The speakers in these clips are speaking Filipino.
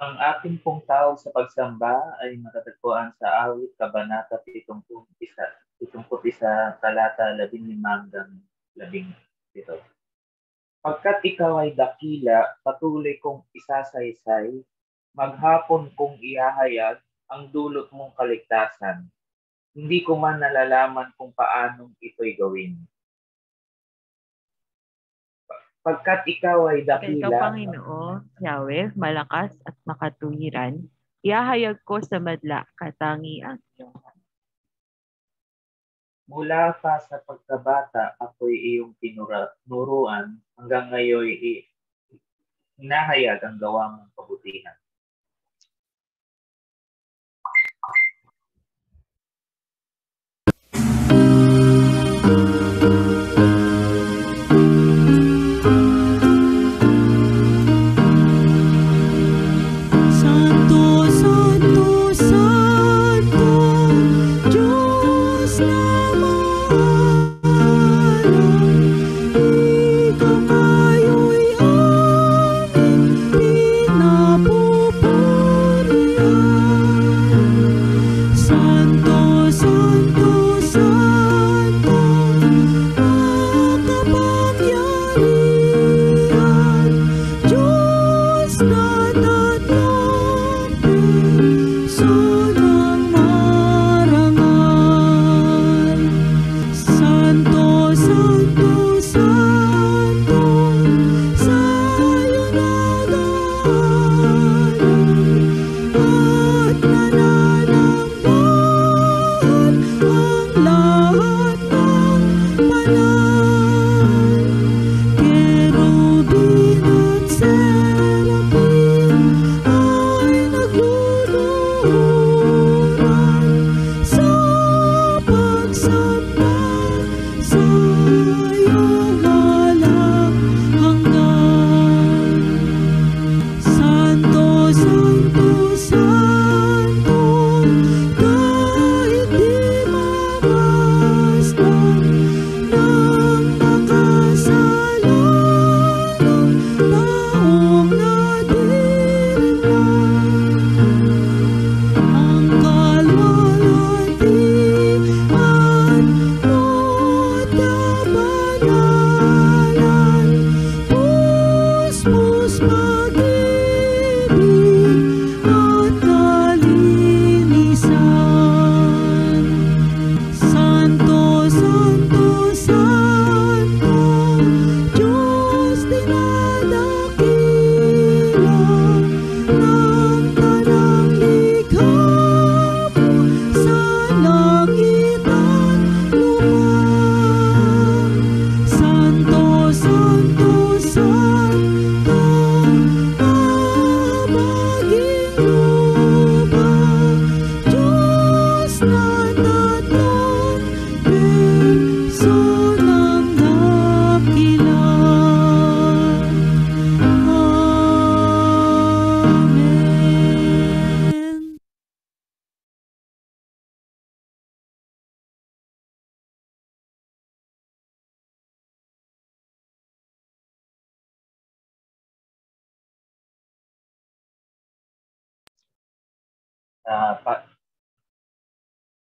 Ang ating pong tawag sa pagsamba ay matatagpuan sa awit kabanata 71, talata 15 hanggang 17. Pagkat ikaw ay dakila, patuloy kong isasaysay, maghapon kong ihahayag ang dulot mong kaligtasan. Hindi ko man nalalaman kung paanong ito'y gawin. Pagkat ikaw ay Ikaw, dakila, Panginoon, Yahweh, malakas at makatuwiran, ihahayag ko sa madla katangian iyong. mula pa sa pagkabata ako'y iyong tinuruan, hanggang ngayon hinahayag ang gawa mong kabutihan.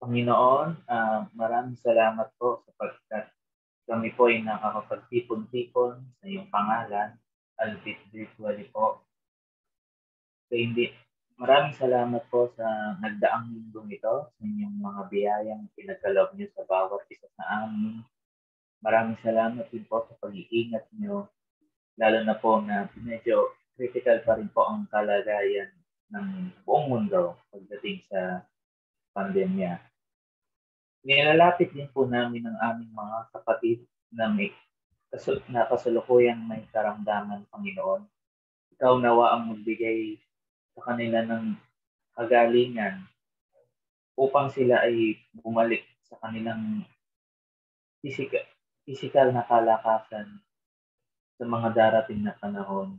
Panginoon, maraming salamat po sapagkat kami po ay nakakapagtipon-tipon sa iyong pangalan, albeit virtually po. So, maraming salamat po sa nagdaang linggang ito, sa inyong mga biyayang pinagkaloob niyo sa bawat isa sa amin. Maraming salamat din po sa pag-iingat niyo, lalo na po na medyo critical pa rin po ang kalagayan ng buong mundo pagdating sa pandemya. Nilalapit din po namin ang aming mga kapatid na kasalukuyang may karamdaman, Panginoon. ikaw nawa ang magbigay sa kanila ng kagalingan upang sila ay bumalik sa kanilang physical na kalakasan sa mga darating na panahon.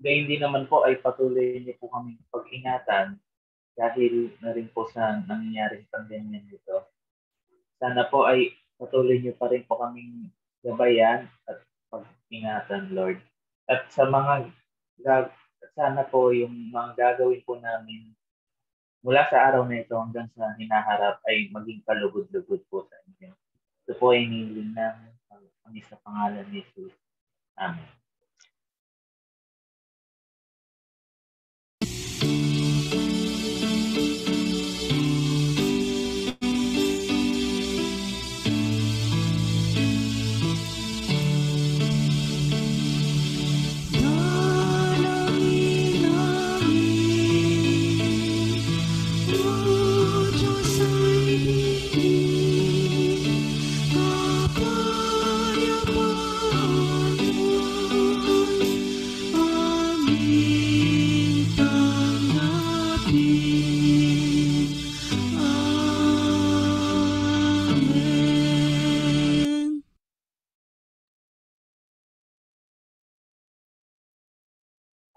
Gayun din naman po ay patuloy niyo po kaming pag-ingatan dahil na rin po sa nangyayaring pandemya nito. Sana po ay patuloy niyo pa rin po kaming gabayan at pag-ingatan, Lord. At sa mga sana po yung mga gagawin po namin mula sa araw na ito hanggang sa hinaharap ay maging kalugod-lugod po sa inyo. Ito po ay hinihiling namin sa pangalan ni Jesus. Amen.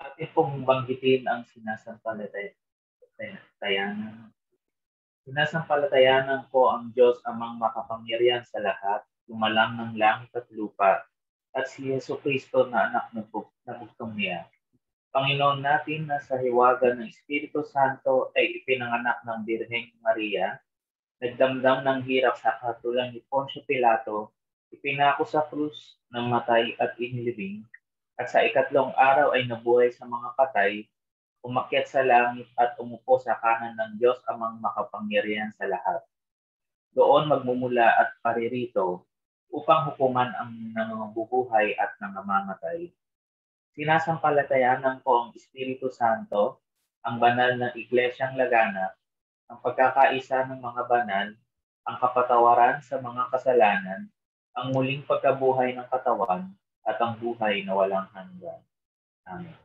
Atin pong banggitin ang sinasampalatayanan. Sinasampalatayanan ko ang Diyos amang makapangyarihan sa lahat, lumalang ng langit at lupa, at si Yesu Kristo na anak ng bugtong niya. Panginoon natin na sa hiwaga ng Espiritu Santo ay ipinanganak ng Birheng Maria, nagdamdam ng hirap sa katulad ni Poncio Pilato, ipinako sa krus ng matay at inilibing, at sa ikatlong araw ay nabuhay sa mga patay, umakyat sa langit at umupo sa kanan ng Diyos amang makapangyarihan sa lahat. Doon magmumula at paririto upang hukuman ang nangangabubuhay at nangangamatay. Sinasampalatayanan ko ang Espiritu Santo, ang banal na iglesyang laganap, ang pagkakaisa ng mga banal, ang kapatawaran sa mga kasalanan, ang muling pagkabuhay ng katawan, at ang buhay na walang hanggan. Amen.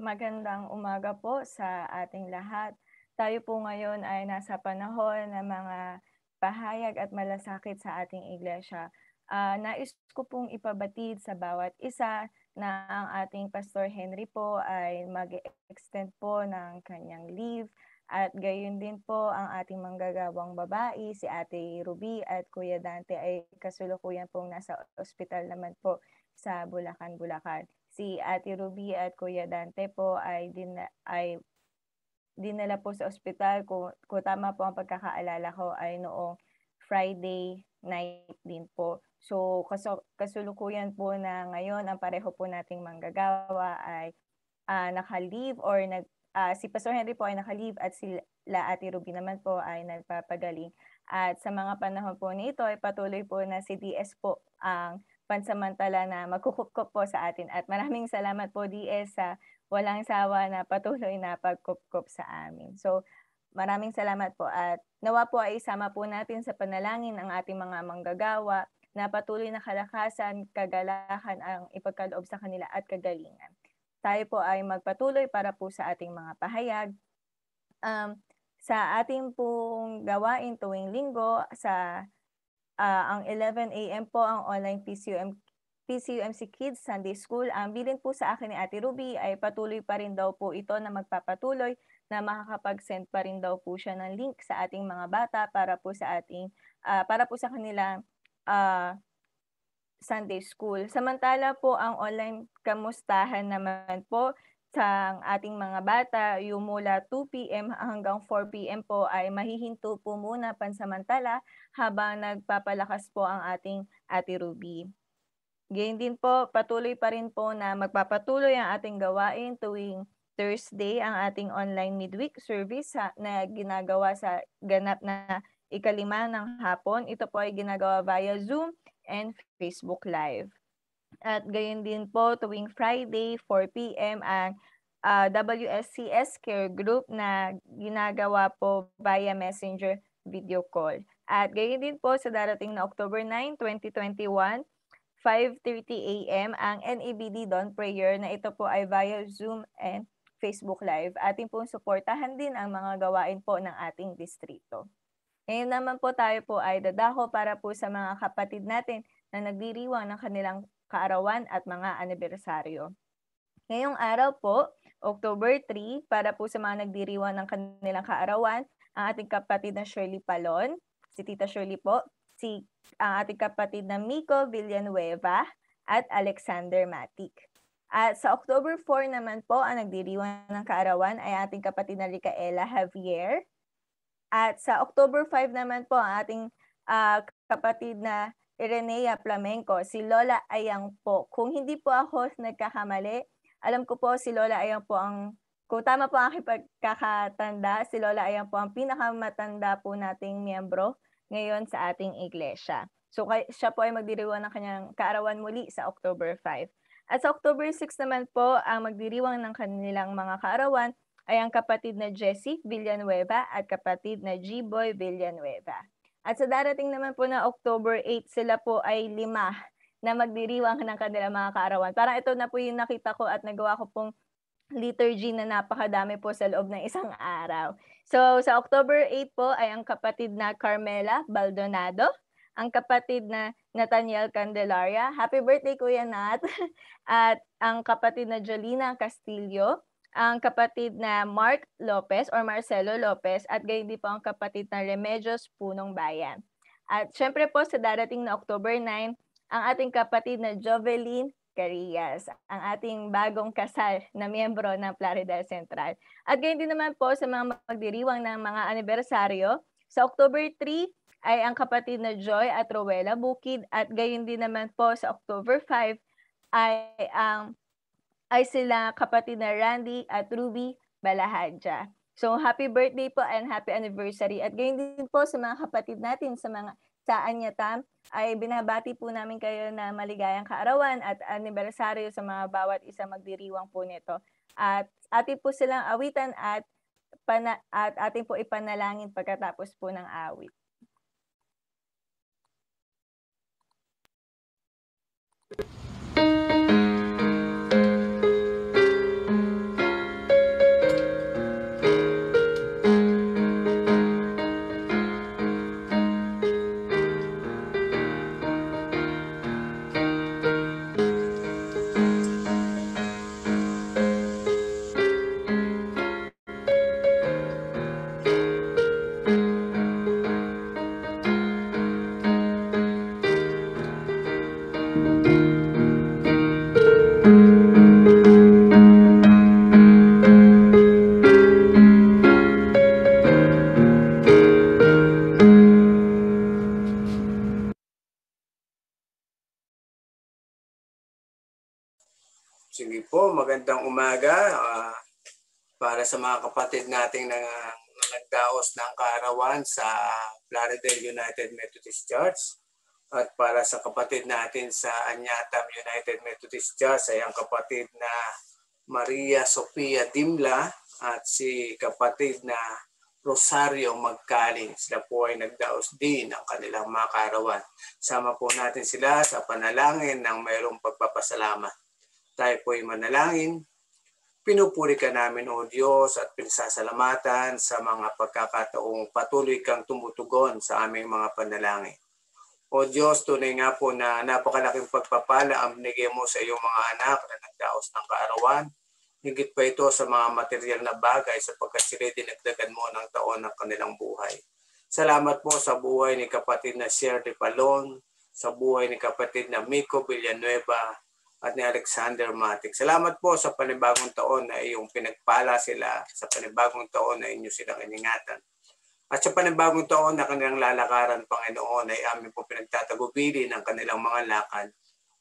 Magandang umaga po sa ating lahat. Tayo po ngayon ay nasa panahon ng mga pahayag at malasakit sa ating iglesia. Nais ko pong ipabatid sa bawat isa na ang ating Pastor Henry po ay mag-extend po ng kanyang leave at gayon din po ang ating manggagawang babae, si Ate Ruby at Kuya Dante ay kasulukuyan pong nasa ospital naman po sa Bulacan, Bulacan. Si Ate Ruby at Kuya Dante po ay dinala po sa ospital. Kung tama po ang pagkakaalala ko ay noong Friday night din po. So kasulukuyan po na ngayon ang pareho po nating manggagawa ay naka-leave or si Pastor Henry po ay naka-leave at sila Ate Ruby naman po ay nagpapagaling. At sa mga panahon po nito ay patuloy po na si DS po ang pansamantala na magkukup-kup po sa atin. At maraming salamat po DS sa walang sawa na patuloy na pagkup-kup sa amin. So maraming salamat po at nawa po ay isama po natin sa panalangin ang ating mga manggagawa na patuloy na kalakasan, kagalakan ang ipagkaloob sa kanila at kagalingan. Tayo po ay magpatuloy para po sa ating mga pahayag. Sa ating pong gawain tuwing linggo sa ang 11 a.m. po ang online PCUMC Kids Sunday School. Ang bilin po sa akin ni Ate Ruby ay patuloy pa rin daw po ito na magpapatuloy na makakapag-send pa rin daw po siya ng link sa ating mga bata para po sa kanilang Sunday School. Samantala po ang online kamustahan naman po sa ating mga bata, yung mula 2 p.m. hanggang 4 p.m. po ay mahihinto po muna pansamantala habang nagpapalakas po ang ating Ate Ruby. Gayun din po, patuloy pa rin po na magpapatuloy ang ating gawain tuwing Thursday ang ating online midweek service na ginagawa sa ganap na 5:00 ng hapon. Ito po ay ginagawa via Zoom and Facebook Live. At gayon din po, tuwing Friday, 4 p.m. ang WSCS Care Group na ginagawa po via Messenger video call. At gayon din po sa darating na October 9, 2021, 5:30 a.m. ang NABD Dawn Prayer na ito po ay via Zoom and Facebook Live. Ating pong suportahan din ang mga gawain po ng ating distrito. Ngayon naman po tayo po ay dadako para po sa mga kapatid natin na nagdiriwang ng kanilang kaarawan at mga anibersaryo. Ngayong araw po, October 3, para po sa mga nagdiriwang ng kanilang kaarawan, ang ating kapatid na Shirley Palon, si Tita Shirley po, ang ating kapatid na Miko Villanueva at Alexander Matic. At sa October 4 naman po, ang nagdiriwang ng kaarawan ay ating kapatid na Ricaela Javier. At sa October 5 naman po, ang ating kapatid na Irenea Flamenco, si Lola Ayang po. Kung hindi po ako nagkakamali, alam ko po si Lola Ayang po kung tama po ang aking pagkakatanda, si Lola Ayang po ang pinakamatanda po nating miyembro ngayon sa ating iglesia. So siya po ay magdiriwang ng kanyang kaarawan muli sa October 5. At sa October 6 naman po, ang magdiriwang ng kanilang mga kaarawan ay ang kapatid na Jessie Villanueva at kapatid na G-Boy Villanueva. At sa darating naman po na October 8, sila po ay 5 na magdiriwang ng kanilang mga kaarawan. Parang ito na po yung nakita ko at nagawa ko pong liturgy na napakadami po sa loob ng isang araw. So sa October 8 po ay ang kapatid na Carmela Baldonado, ang kapatid na Nathaniel Candelaria, happy birthday Kuya Nat, at ang kapatid na Jolina Castillo, ang kapatid na Mark Lopez or Marcelo Lopez, at gayon din po ang kapatid na Remedios Punong Bayan. At syempre po sa darating na October 9, ang ating kapatid na Jovelyn Carillas, ang ating bagong kasal na miyembro ng Plaridel Central. At gayon din naman po sa mga magdiriwang ng mga anibersaryo, sa October 3 ay ang kapatid na Joy at Rowella Bukid, at gayon din naman po sa October 5 ay sila kapatid na Randy at Ruby Balahadja. So happy birthday po and happy anniversary. At gayon din po sa mga kapatid natin sa Anyatam, ay binabati po namin kayo na maligayang kaarawan at anibersaryo sa mga bawat isa magdiriwang po nito. At atin po silang awitan at atin po ipanalangin pagkatapos po ng awit. Sige po, magandang umaga para sa mga kapatid nating nagdaos ng kaarawan sa Plaridel United Methodist Church, at para sa kapatid natin sa Anyatam United Methodist Church ay ang kapatid na Maria Sofia Dimla at si kapatid na Rosario Magkaling. Sila po ay nagdaos din ng kanilang mga kaarawan. Sama po natin sila sa panalangin ng mayroong pagpapasalamat. Tayo po ay manalangin. Pinupuri ka namin, O Diyos, at pinasasalamatan sa mga pagkakataong patuloy kang tumutugon sa aming mga panalangin. O Diyos, tunay nga po na napakalaking pagpapala ang binigay mo sa iyong mga anak na nagdaos ng kaarawan. Higit pa ito sa mga material na bagay sapagkat sila dinagdagan mo ng taon ng kanilang buhay. Salamat po sa buhay ni kapatid na Sher de Palon, sa buhay ni kapatid na Miko Villanueva at ni Alexander Matic. Salamat po sa panibagong taon na iyong pinagpala sila, sa panibagong taon na inyo silang iningatan. At sa panibagong taon na kanilang lalakaran, Panginoon, ay amin po pinagtatagubili ng kanilang mga lakad.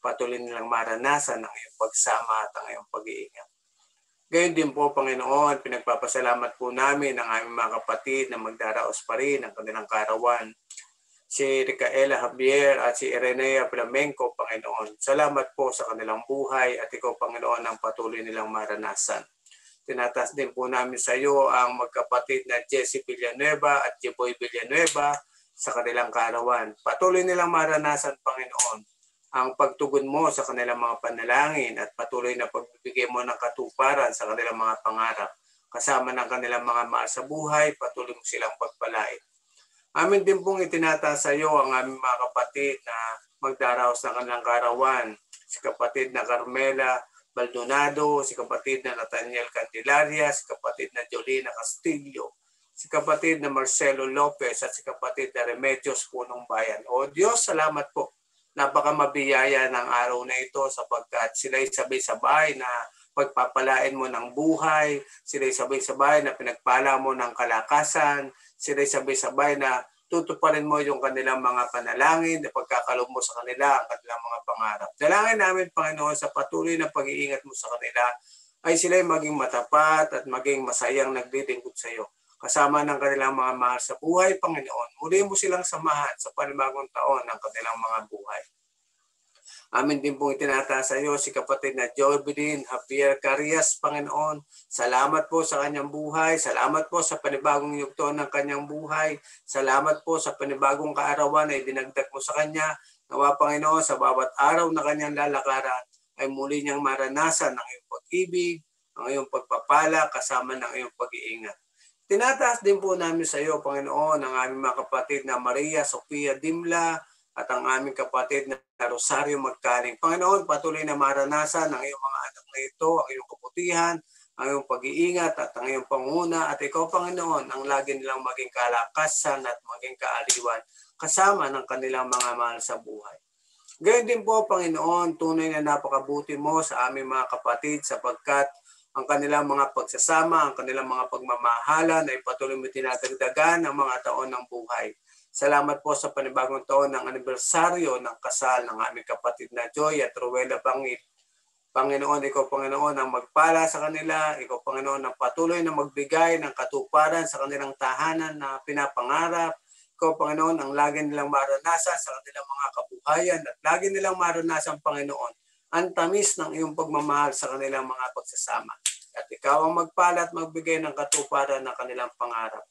Patuloy nilang maranasan ang iyong pagsama at ang iyong pag-iingat. Gayon din po, Panginoon, pinagpapasalamat po namin ang aming mga kapatid na magdaraos pa rin ang kanilang kaarawan. Si Ricaela Javier at si Irenea Flamenco, Panginoon. Salamat po sa kanilang buhay at ikaw, Panginoon, ang patuloy nilang maranasan. Tinatas din po namin sa iyo ang magkapatid na Jessie Villanueva at Jeboy Villanueva sa kanilang kaarawan. Patuloy nilang maranasan, Panginoon, ang pagtugon mo sa kanilang mga panalangin at patuloy na pagbibigay mo ng katuparan sa kanilang mga pangarap. Kasama ng kanilang mga mahal sa buhay, patuloy mo silang pagpalain. Amin din pong itinataas sa iyo ang aming mga kapatid na magdaraos ng kanilang kaarawan. Si kapatid na Carmela Baldonado, si kapatid na Nathaniel Candelaria, si kapatid na Jolina Castillo, si kapatid na Marcelo Lopez at si kapatid na Remedios Punong Bayan. O Diyos, salamat po. Napakamabiyaya ng araw na ito sapagkat sila'y sabay-sabay na pagpapalain mo ng buhay, sila'y sabay-sabay na pinagpala mo ng kalakasan, sila'y sabay-sabay na tutuparin mo yung kanilang mga panalangin na pagkakalob mo sa kanila ang kanilang mga pangarap. Dalangin namin, Panginoon, sa patuloy na pag-iingat mo sa kanila ay sila'y maging matapat at maging masayang naglilingkod sa iyo. Kasama ng kanilang mga mahal sa buhay, Panginoon, muli mo silang samahan sa panibagong taon ng kanilang mga buhay. Amin din pong itinataas sa iyo si kapatid na Jorbidin Javier Carias, Panginoon. Salamat po sa kanyang buhay. Salamat po sa panibagong yugto ng kanyang buhay. Salamat po sa panibagong kaarawan na idinagdag mo sa kanya. Nawa, Panginoon, sa bawat araw na kanyang lalakaran ay muli niyang maranasan ang iyong pag-ibig, ang iyong pagpapala, kasama ng iyong pag-iingat. Tinataas din po namin sa iyo, Panginoon, ang aming mga kapatid na Maria Sofia Dimla at ang aming kapatid na Rosario Magkaling. Panginoon, patuloy na maranasan ang iyong mga anak na ito, ang iyong kaputihan, ang iyong pag-iingat at ang iyong panguna. At ikaw, Panginoon, ang lagi nilang maging kalakasan at maging kaaliwan kasama ng kanilang mga mahal sa buhay. Gayon din po, Panginoon, tunay na napakabuti mo sa aming mga kapatid sapagkat ang kanilang mga pagsasama, ang kanilang mga pagmamahalan ay patuloy mo tinadagdagan ang mga taon ng buhay. Salamat po sa panibagong taon ng anibersaryo ng kasal ng aming kapatid na Joy at Rowella Bangil. Panginoon, ikaw, Panginoon, ang magpala sa kanila. Ikaw, Panginoon, ang patuloy na magbigay ng katuparan sa kanilang tahanan na pinapangarap. Ikaw, Panginoon, ang lagi nilang maranasan sa kanilang mga kabuhayan at lagi nilang maranasan, Panginoon, ang tamis ng iyong pagmamahal sa kanilang mga pagsasama. At ikaw ang magpala at magbigay ng katuparan ng kanilang pangarap.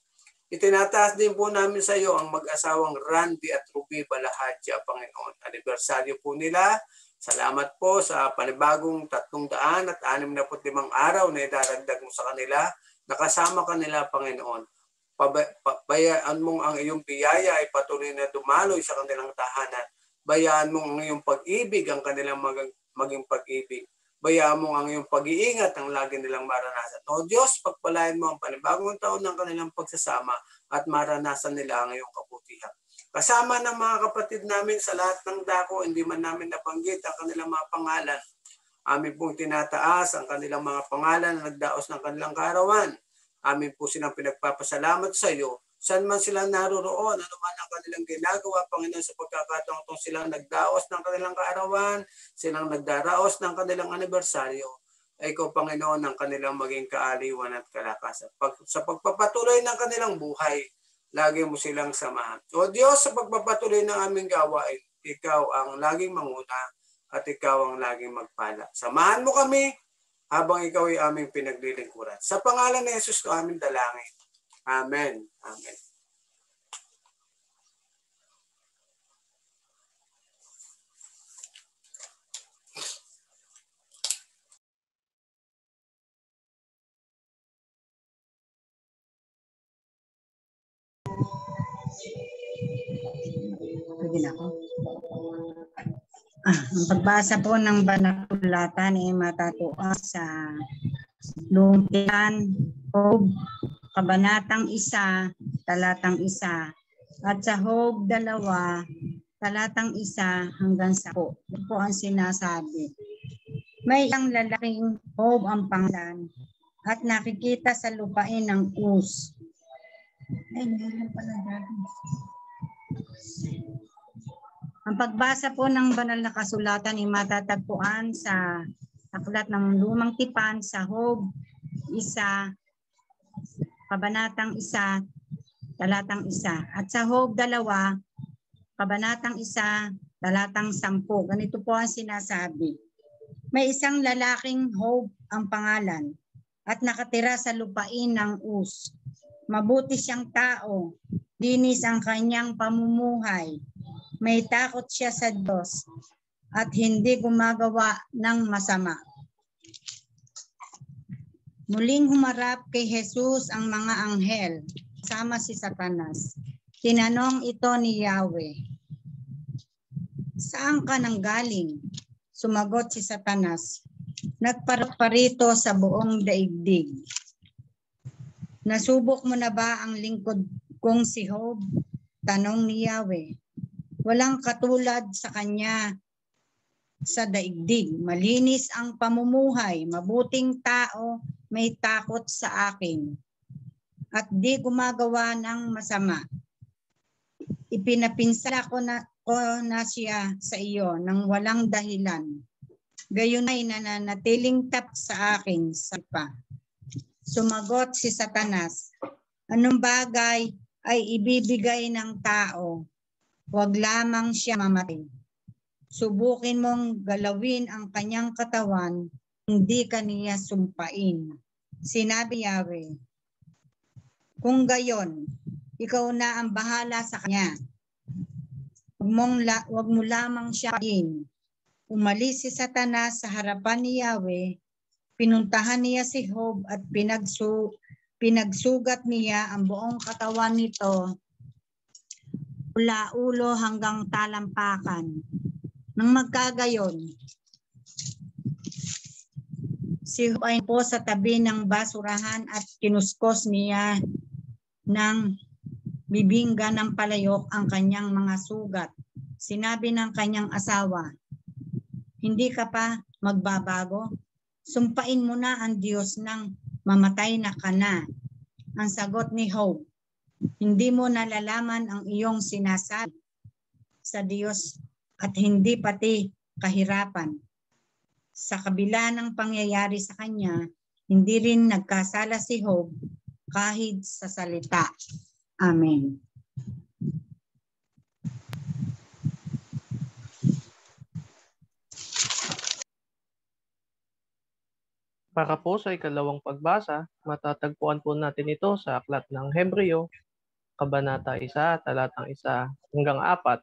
Itinataas din po namin sa iyo ang mag-asawang Randy at Ruby Balahadja, Panginoon. Anibersaryo po nila. Salamat po sa panibagong 365 araw na idaragdag mo sa kanila. Nakasama kanila, Panginoon. Bayaan mong ang iyong biyaya ay patuloy na dumaloy sa kanilang tahanan. Bayaan mong ang iyong pag-ibig, ang kanilang maging pag-ibig. Bayaan mo ang iyong pag-iingat ang lagi nilang maranasan. O Diyos, pagpalain mo ang panibagong taon ng kanilang pagsasama at maranasan nila ang iyong kabutihan. Kasama ng mga kapatid namin sa lahat ng dako, hindi man namin nabanggit ang kanilang mga pangalan. Amin pong tinataas ang kanilang mga pangalan na nagdaos ng kanilang kaarawan. Amin po silang pinagpapasalamat sa iyo. Saan man sila naroroon, ano man ang kanilang ginagawa, Panginoon, sa pagkakataon itong silang nagdaos ng kanilang kaarawan, silang nagdaraos ng kanilang anibersaryo, ay ikaw, Panginoon, ang kanilang maging kaaliwan at kalakasan. Sa pagpapatuloy ng kanilang buhay, lagi mo silang samahan. O Diyos, sa pagpapatuloy ng aming gawain, ikaw ang laging manguna at ikaw ang laging magpala. Samahan mo kami habang ikaw ay aming pinaglilingkuran. Sa pangalan ni Jesus ko aming dalangin. Amen. Amen. Pwede na ako. Ang pagbasa po ng banal na taulatan ay matatuon sa Lumpian, Job, Kabanatang 1, talatang 1. At sa Job 2, talatang 1 hanggang 10. Ito po ang sinasabi. May isang lalaking Job ang pangalan at nakikita sa lupain ng Uz. Ay, meron pala dati. Ang pagbasa po ng banal na kasulatan ay matatagpuan sa Aklat ng Lumang Tipan sa Job 1, Kabanatang 1, talatang 1. At sa Job 2, Kabanatang 1, talatang 10. Ganito po ang sinasabi. May isang lalaking Job ang pangalan at nakatira sa lupain ng Uz. Mabuti siyang tao, linis ang kanyang pamumuhay. May takot siya sa Diyos at hindi gumagawa ng masama. Muling humarap kay Jesus ang mga anghel, kasama si Satanas. Tinanong ito ni Yahweh, "Saan ka nanggaling?" Sumagot si Satanas, "Nagparito sa buong daigdig." "Nasubok mo na ba ang lingkod kong si Job?" Tanong ni Yahweh. "Walang katulad sa kanya sa daigdig. Malinis ang pamumuhay, mabuting tao, may takot sa akin, at di gumagawa ng masama. Ipinapinsala ko na siya sa iyo ng walang dahilan. Gayon ay nananatiling tap sa akin sa pa." Sumagot si Satanas, "Anong bagay ay ibibigay ng tao? Huwag lamang siya mamatay. Subukin mong galawin ang kanyang katawan, hindi kaniya sumpain." Sinabi Yahweh, "Kung gayon, ikaw na ang bahala sa kanya. Huwag mo lamang siya patayin." Umalis si Satanas sa harapan ni Yahweh. Pinuntahan niya si Job at pinagsugat niya ang buong katawan nito mula ulo hanggang talampakan. Nang magkagayon, si Job ay po sa tabi ng basurahan at kinuskos niya ng bibingga ng palayok ang kanyang mga sugat. Sinabi ng kanyang asawa, "Hindi ka pa magbabago? Sumpain mo na ang Diyos nang mamatay na ka na." Ang sagot ni Job, "Hindi mo nalalaman ang iyong sinasabi sa Diyos at hindi pati kahirapan." Sa kabila ng pangyayari sa kanya, hindi rin nagkasala si Job kahit sa salita. Amen. Para po sa ikalawang pagbasa, matatagpuan po natin ito sa Aklat ng Hebreo, Kabanata 1, talatang 1 hanggang 4,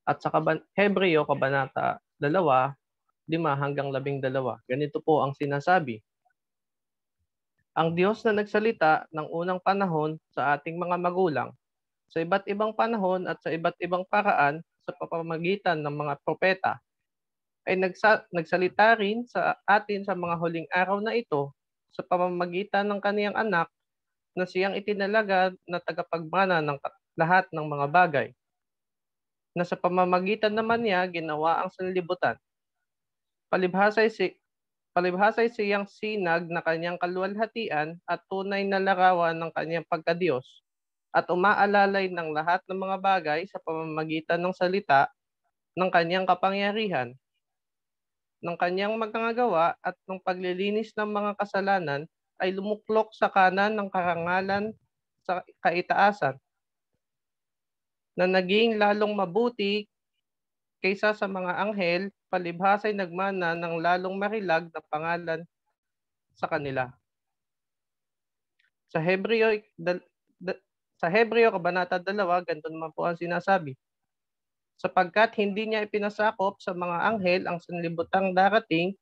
at sa Hebreo, Kabanata 2, 5 hanggang 12. Ganito po ang sinasabi. Ang Diyos na nagsalita ng unang panahon sa ating mga magulang, sa iba't ibang panahon at sa iba't ibang paraan sa pamamagitan ng mga propeta, ay nagsalita rin sa atin sa mga huling araw na ito sa pamamagitan ng kaniyang anak na siyang itinalaga na tagapagmana ng lahat ng mga bagay, na sa pamamagitan naman niya ginawa ang sanlibutan. Palibhasa'y siyang sinag na kanyang kaluwalhatian at tunay na larawan ng kanyang pagkadiyos, at umaalalay ng lahat ng mga bagay sa pamamagitan ng salita ng kanyang kapangyarihan, ng kanyang magkagawa at ng paglilinis ng mga kasalanan ay lumuklok sa kanan ng karangalan sa kaitaasan, na naging lalong mabuti kaysa sa mga anghel, palibhasa'y nagmana ng lalong marilag na pangalan sa kanila. Sa Hebreo Kabanata 2, ganito naman po ang sinasabi. Sapagkat hindi niya ipinasakop sa mga anghel ang sanlibutang darating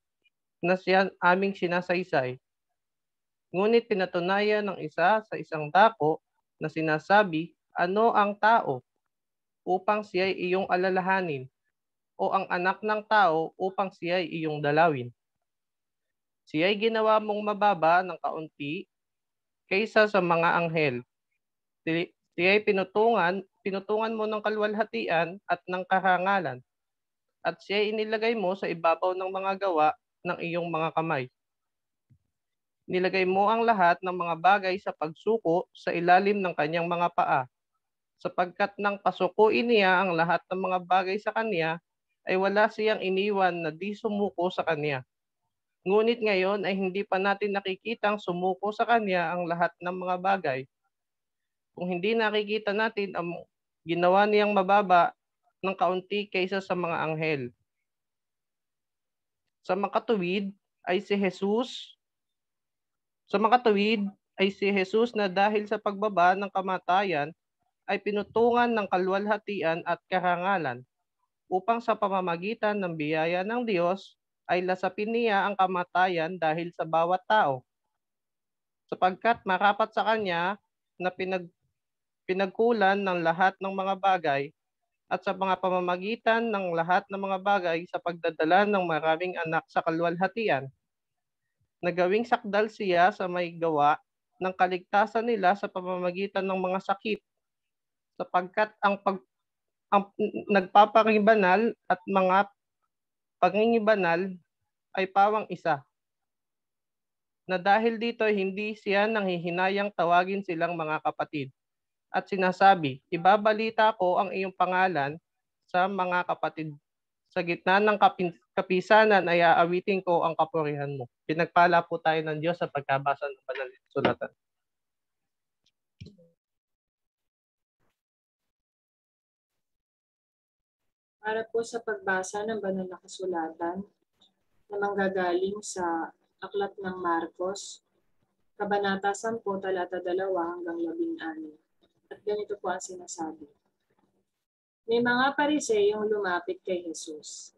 na siya aming sinasaysay. Ngunit pinatunayan ng isa sa isang dako na sinasabi, "Ano ang tao upang siya'y iyong alalahanin, o ang anak ng tao upang siya'y iyong dalawin?" Siya'y ginawa mong mababa ng kaunti kaysa sa mga anghel. Siya'y pinutungan mo ng kaluwalhatian at ng karangalan. At siya'y inilagay mo sa ibabaw ng mga gawa ng iyong mga kamay. Nilagay mo ang lahat ng mga bagay sa pagsuko sa ilalim ng kanyang mga paa, sapagkat nang pasukuin niya ang lahat ng mga bagay sa kanya, ay wala siyang iniwan na di sumuko sa kanya. Ngunit ngayon ay hindi pa natin nakikitang sumuko sa kanya ang lahat ng mga bagay. Kung hindi nakikita natin ang ginawa niyang mababa ng kaunti kaysa sa mga anghel. Sa makatuwid ay si Jesus na dahil sa pagbaba ng kamatayan ay pinutungan ng kaluwalhatian at karangalan upang sa pamamagitan ng biyaya ng Diyos ay lasapin niya ang kamatayan dahil sa bawat tao. Sapagkat marapat sa kanya na pinagkulan ng lahat ng mga bagay at sa mga pamamagitan ng lahat ng mga bagay sa pagdadala ng maraming anak sa kaluwalhatian. Nagawing sakdal siya sa may gawa ng kaligtasan nila sa pamamagitan ng mga sakit, sapagkat ang nagpapangibanal at mga pangingibanal ay pawang isa. Na dahil dito hindi siya nanghihinayang tawagin silang mga kapatid. At sinasabi, ibabalita ko ang iyong pangalan sa mga kapatid. Sa gitna ng kapisanan ay aawitin ko ang kapurihan mo. Pinagpala po tayo ng Diyos sa pagkabasa ng banal na sulatan. Para po sa pagbasa ng banal na kasulatan na manggagaling sa Aklat ng Marcos, Kabanata 10, talata 2 hanggang 16. At ganito po ang sinasabi. May mga Pariseyong lumapit kay Jesus.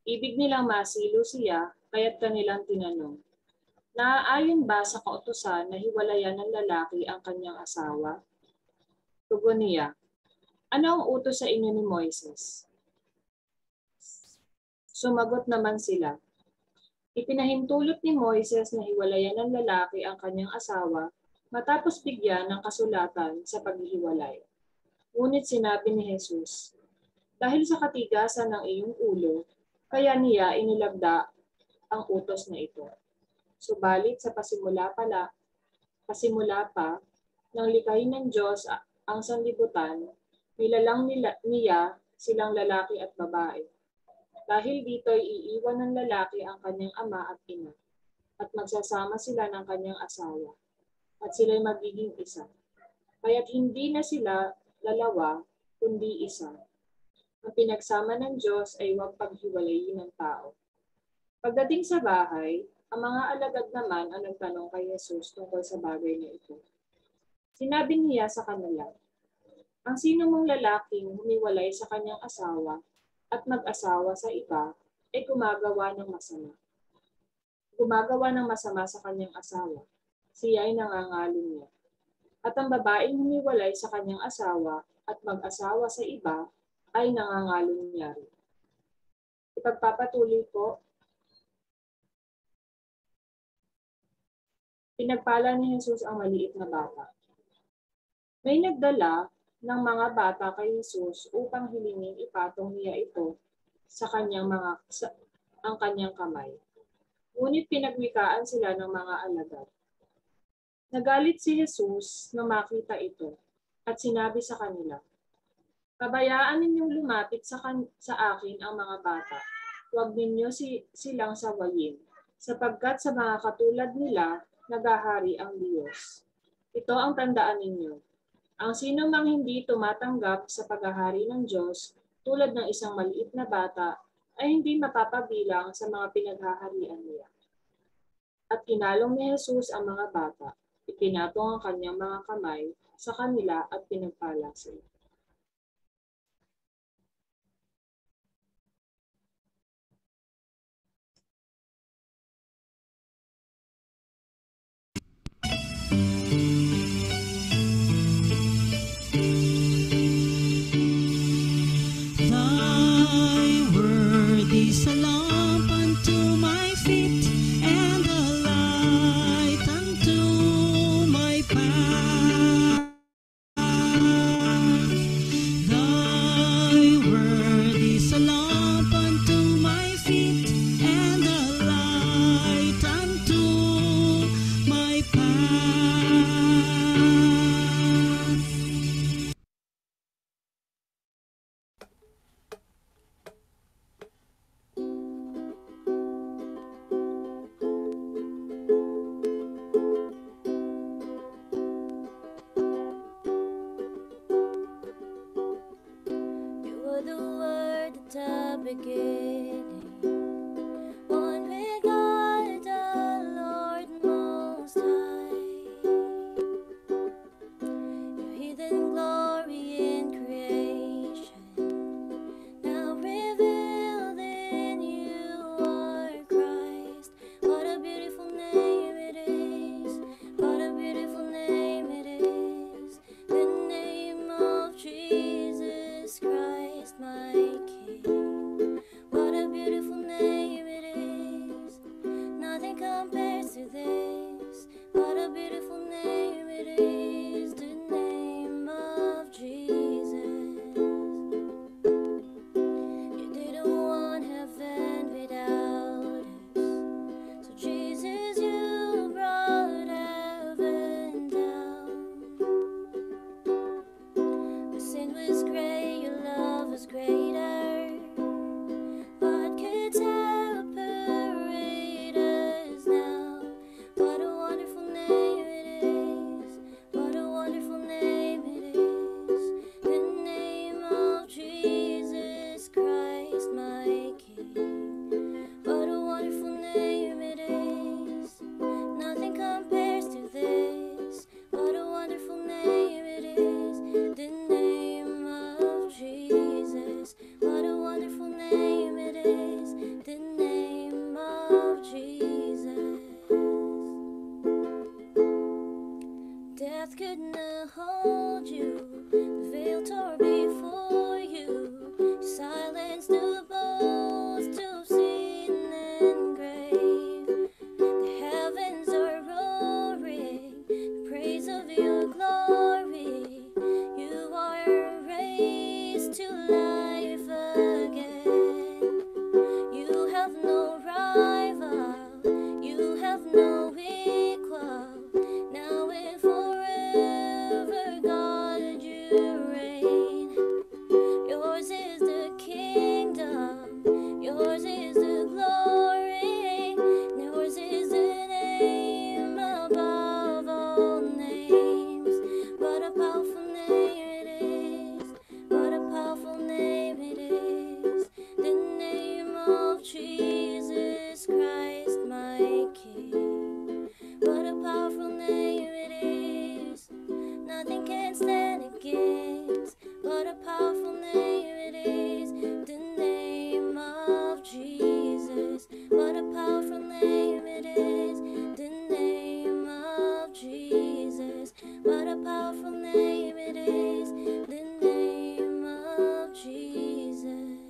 Ibig nilang masilo siya, kaya't kanilang tinanong, naaayon ba sa kautusan na hiwalayan ng lalaki ang kanyang asawa? Tugon niya, ano ang utos sa inyo ni Moises? Sumagot naman sila, ipinahintulot ni Moises na hiwalayan ng lalaki ang kanyang asawa matapos bigyan ng kasulatan sa paghihiwalay. Ngunit sinabi ni Jesus, dahil sa katigasan ng iyong ulo, kaya niya inilagda ang utos na ito. Subalit sa pasimula pa, nang likhain ng Diyos ang sanlibutan, nilalang niya silang lalaki at babae. Dahil dito ay iiwan ng lalaki ang kanyang ama at ina, at magsasama sila ng kanyang asawa, at sila'y magiging isa. Kaya't hindi na sila dalawa, kundi isa. Ang pinagsama ng Diyos ay huwag paghiwalayin ng tao. Pagdating sa bahay, ang mga alagad naman ang nagtanong kay Jesus tungkol sa bagay na ito. Sinabi niya sa kanila, ang sino mong lalaking humiwalay sa kanyang asawa at mag-asawa sa iba ay gumagawa ng masama. Gumagawa ng masama sa kanyang asawa. Siya ay nangangaling niya. At ang babaeng humiwalay sa kanyang asawa at mag-asawa sa iba ay nangangaling niya rin. Ipagpapatuloy ko, pinagpala ni Jesus ang maliit na bata. May nagdala ng mga bata kay Jesus upang hilingin ipatong niya ito sa kanyang ang kanyang kamay. Ngunit pinagwikaan sila ng mga alagad. Nagalit si Jesus nang makita ito at sinabi sa kanila, pabayaan ninyong lumapit sa akin ang mga bata. Huwag ninyo silang sawayin, sapagkat sa mga katulad nila, nagahari ang Diyos. Ito ang tandaan ninyo. Ang sino mang hindi tumatanggap sa paghahari ng Diyos tulad ng isang maliit na bata ay hindi mapapabilang sa mga pinaghaharian niya. At kinalong ni Jesus ang mga bata, ipinatong ang kanyang mga kamay sa kanila at pinagpala sila. Thy word is a lamp unto my feet and a beginning, one with God the Lord Most High. Your hidden glory in creation, now revealed in you are Christ. What a beautiful name it is, what a beautiful name it is, the name of Jesus Christ, my King. What a beautiful name it is, nothing compares to this. What a beautiful name it is, the name of Jesus. You didn't want heaven without us, so Jesus, you brought heaven down. The sin was great, your love was greater. What could separate us now? What a wonderful name it is, what a wonderful name it is, the name of Jesus Christ, my King. What a wonderful name it is, nothing compares to this. What a wonderful name it is, the name of Jesus. What a wonderful name it is, the name of Jesus. Death could not hold you, the veil tore before you. You silenced the boast of sin and grave. The heavens are roaring, the praise of your glory. You are raised to life again. You have no rival, you have no equal. Now and forever, God, you reign. Yours is the kingdom, yours is the glory, yours is the name above all names. What a powerful name it is, what a powerful name it is, the name of Jesus Christ, my King. What a powerful name it is, nothing can stand against. What a powerful name it is, the name of Jesus. What a powerful name it is, the name of Jesus. What a powerful name it is, the name of Jesus.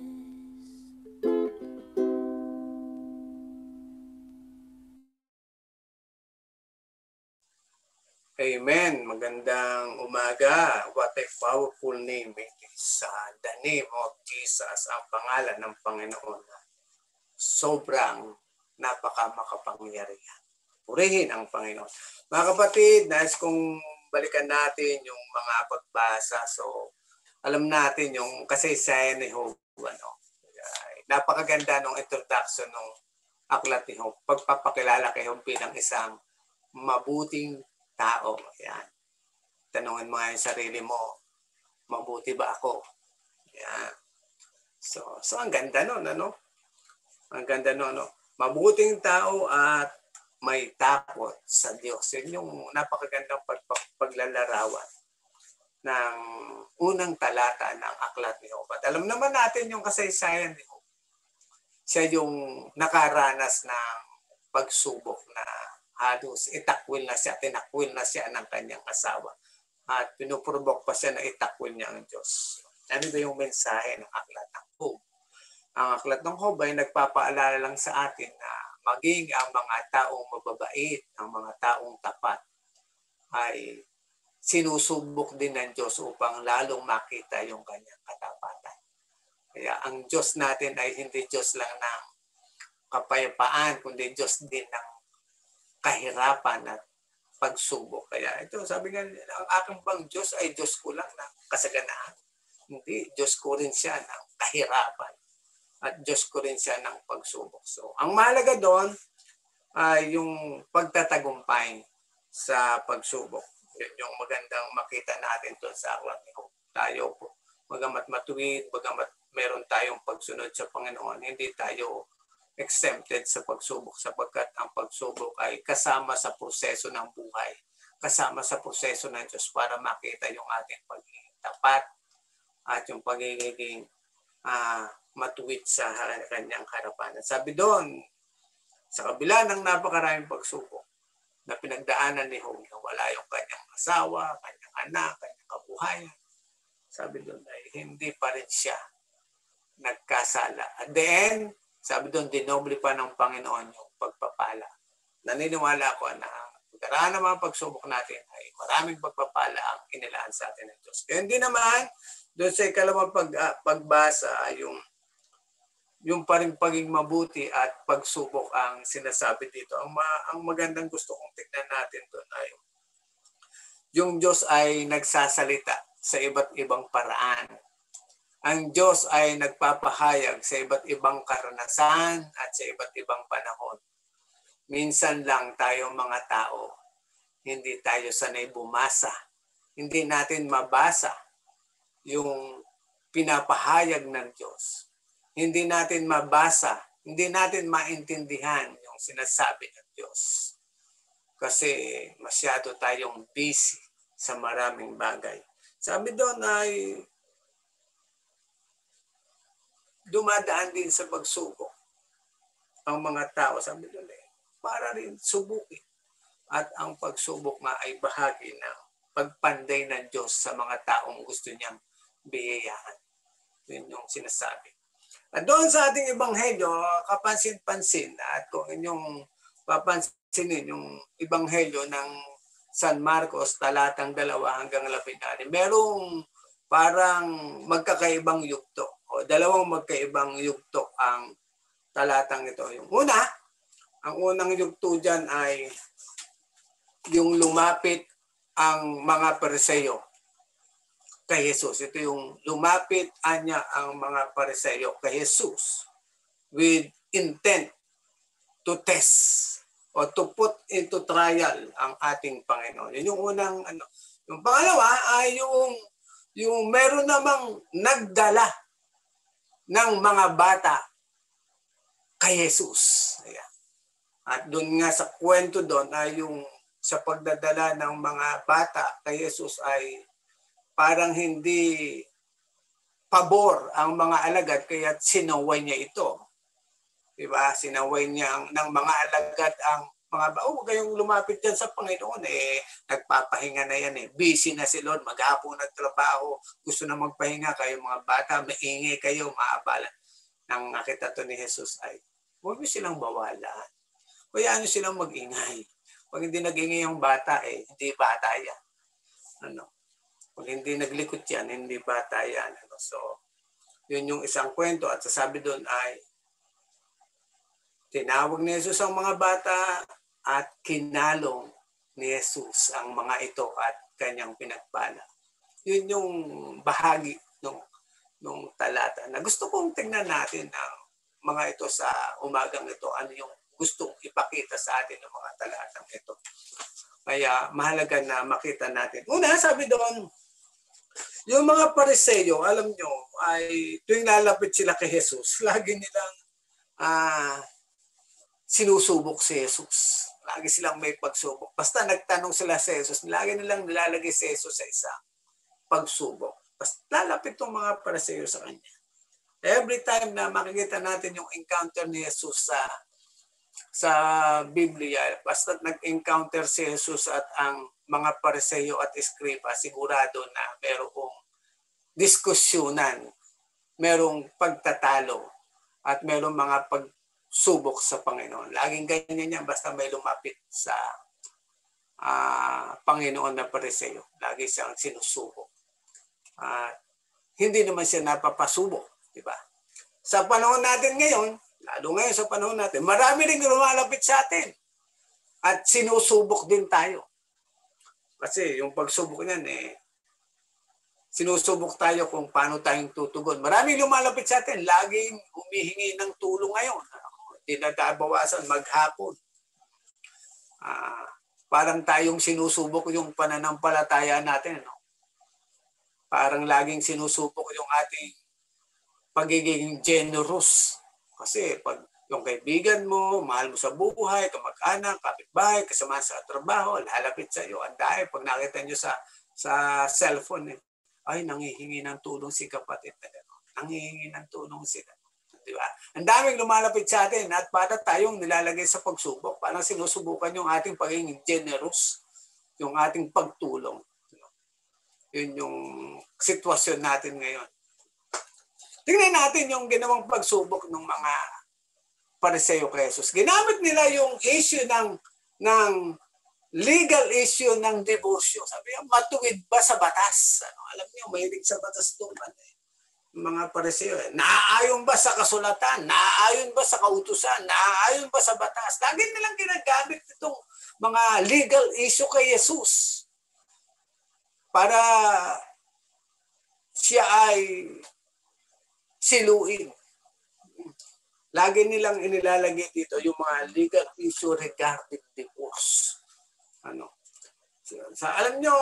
Amen. Magandang umaga. What a powerful name it is. The name of Jesus, ang pangalan ng Panginoon. Sobrang napakamakapangyarihan. Purihin ang Panginoon. Mga kapatid, nais kong balikan natin yung mga pagbasa. So, alam natin yung kasaysayan ni Job. Napakaganda ng introduction ng aklat ni Job. Pagpapakilala kay Job bilang isang mabuting tao. Yan. Tanungin mo nga yung sarili mo, mabuti ba ako? Yan. So ang ganda nun, ano? Ang ganda nun, ano? Mabuting tao at may takot sa Diyos. Yun yung napakagandang paglalarawan ng unang talata ng aklat ni Job. At alam naman natin yung kasaysayan ni Job. Siya yung nakaranas ng pagsubok na halos itakwil na siya, tinakwil na siya ng kanyang asawa. At pinuprovok pa siya na itakwil niya ang Diyos. Ano ba yung mensahe ng aklat ng Job? Ang aklat ng Job ay nagpapaalala lang sa atin na maging ang mga taong mababait, ang mga taong tapat, ay sinusubok din ng Diyos upang lalong makita yung kanyang katapatan. Kaya ang Diyos natin ay hindi Diyos lang ng kapayapaan, kundi Diyos din ng kahirapan at pagsubok. Kaya ito, sabi nga, ang aking bang Diyos ay Diyos ko lang ng kasaganaan. Hindi, Diyos ko rin siya ng kahirapan. At Diyos ko rin siya ng pagsubok. So, ang mahalaga doon ay yung pagtatagumpay sa pagsubok. Yun yung magandang makita natin doon sa aklat ni Job. Tayo po, bagamat matuwid, bagamat meron tayong pagsunod sa Panginoon, hindi tayo exempted sa pagsubok sapagkat ang pagsubok ay kasama sa proseso ng buhay, kasama sa proseso ng Diyos para makita yung ating pagiging tapat at yung pagiging matuwid sa kanyang harapan. At sabi doon, sa kabila ng napakaraming pagsubok na pinagdaanan ni Job, na wala yung kanyang asawa, kanyang anak, kanyang kabuhayan, sabi doon ay hindi pa rin siya nagkasala. At then, sabi doon, dinoble pa ng Panginoon yung pagpapala. Naniniwala ko na pagkaraan ng mga pagsubok natin ay maraming pagpapala ang inilaan sa atin ng Diyos. Kaya hindi naman, doon sa ikalawang pagbasa, yung paring paging mabuti at pagsubok ang sinasabi dito. Ang magandang gusto kong tignan natin doon ay yung Diyos ay nagsasalita sa iba't ibang paraan. Ang Diyos ay nagpapahayag sa iba't ibang karanasan at sa iba't ibang panahon. Minsan lang tayo mga tao, hindi tayo sanay bumasa. Hindi natin mabasa yung pinapahayag ng Diyos. Hindi natin mabasa, hindi natin maintindihan yung sinasabi ng Diyos. Kasi masyado tayong busy sa maraming bagay. Sabi doon ay dumadaan din sa pagsubok ang mga tao. Sabi doon para rin subukin. At ang pagsubok nga ay bahagi ng pagpanday ng Diyos sa mga taong gusto niyang biyayahan. Yun yung sinasabi. At doon sa ating ebanghelyo, kapansin-pansin, at kung inyong papansinin yung ebanghelyo ng San Marcos, talatang 2 hanggang 11, merong parang magkakaibang yugto o dalawang magkaibang yugto ang talatang ito. Yung una, ang unang yugto dyan ay yung lumapit ang mga Pariseyo kay Jesus. Ito yung lumapit anya ang mga Pariseyo kay Jesus with intent to test o to put into trial ang ating Panginoon. Yun yung unang ano. Yung pangalawa ay yung meron namang nagdala ng mga bata kay Jesus. Ayan. At doon nga sa kwento doon ay yung sa pagdadala ng mga bata kay Jesus ay parang hindi pabor ang mga alagad kaya sinaway niya ito. Diba? Sinaway niya ng mga alagad ang mga huwag kayong lumapit dyan sa Panginoon. Nagpapahinga na yan. Busy na si Lord. Maghapon nagtrabaho. Gusto na magpahinga kayo mga bata. Maingay kayo. Maabala. Nang nakita to ni Jesus ay huwag niyo silang bawalan. Kaya ano silang mag-ingay. Pag hindi nag-ingay yung bata, hindi bata yan. Pag hindi naglikot yan, hindi bata yan. So, yun yung isang kwento. At sasabi doon ay tinawag ni Jesus ang mga bata at kinalong ni Jesus ang mga ito at kanyang pinagpala. Yun yung bahagi ng talata na gusto kong tingnan natin ang mga ito sa umagang ito. Ano yung gustong ipakita sa atin ng mga talatang ito. Kaya mahalaga na makita natin. Una, sabi doon, yung mga Pariseyo, alam nyo, ay tuwing lalapit sila kay Jesus, lagi nilang sinusubok si Jesus. Lagi silang may pagsubok. Basta nagtanong sila sa Jesus, lagi nilang nilalagay si Jesus sa isang pagsubok. Basta lalapit itong mga Pariseyo sa kanya. Every time na makikita natin yung encounter ni Jesus sa Biblia, basta nag-encounter si Jesus at ang mga Pariseyo at Eskriba, sigurado na merong diskusyonan, merong pagtatalo, at merong mga pagsubok sa Panginoon. Laging ganyan yan, basta may lumapit sa Panginoon na Pariseyo. Lagi siyang sinusubok. Hindi naman siya napapasubok, di ba? Sa panahon natin ngayon, lalo ngayon sa panahon natin, marami rin lumalapit sa atin. At sinusubok din tayo. Kasi yung pagsubok niyan, sinusubok tayo kung paano tayong tutugon. Maraming lumalapit sa atin, laging humihingi ng tulong ngayon. Hindi nagbawasan maghapon. Parang tayong sinusubok yung pananampalataya natin. No? parang laging sinusubok yung ating pagiging generous. Kasi pag yung kaibigan mo, mahal mo sa buhay, kamag-anak, kapitbahay, kasama sa trabaho, lalapit sa iyo, ang dahil pag nakita nyo sa cellphone, ay, nangihingi ng tulong si kapatid na gano'n. Nangihingi ng tulong sila. Diba? Ang daming lumalapit sa atin at para tayong nilalagay sa pagsubok, parang sinusubukan yung ating pagiging generous, yung ating pagtulong. Yun yung sitwasyon natin ngayon. Tingnan natin yung ginawang pagsubok ng mga Pariseo kay Jesus. Ginamit nila yung issue ng legal issue ng diborsyo. Sabi niya, matuwid ba sa batas? Alam niyo, mahilig sa batas doon. Mga Pariseo. Naaayon ba sa kasulatan? Naaayon ba sa kautusan? Naaayon ba sa batas? Lagi nilang ginagamit itong mga legal issue kay Jesus para siya ay siluin. Lagi nilang inilalagay dito yung mga legal issue regarding divorce. Alam nyo,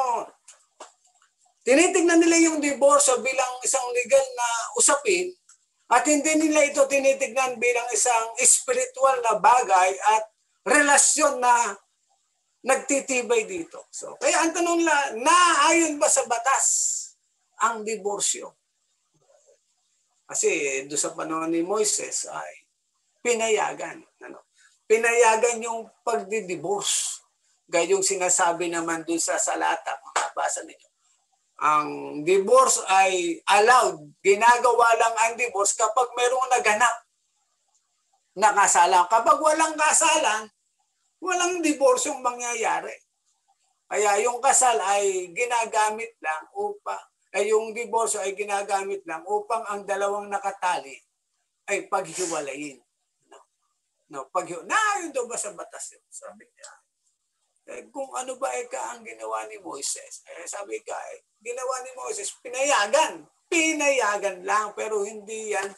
tinitingnan nila yung divorce bilang isang legal na usapin at hindi nila ito tinitingnan bilang isang spiritual na bagay at relasyon na nagtitibay dito. So, kaya ang tanong nila, naayon ba sa batas ang diborsyo? Kasi doon sa panahon ni Moises ay pinayagan. Pinayagan yung pagdidivorce. Gaya yung sinasabi naman doon sa salata, makabasa ninyo. Ang divorce ay allowed. Ginagawa lang ang divorce kapag mayroong naganap na kasalan. Kapag walang kasalan, walang divorce yung mangyayari. Kaya yung kasal ay ginagamit lang yung divorce ay ginagamit lang upang ang dalawang nakatali ay paghiwalayin. Yun daw ba sa batas yun? Sabi niya. Kung ano ba ang ginawa ni Moises? Sabi ka, ginawa ni Moises, pinayagan. Pinayagan lang, pero hindi yan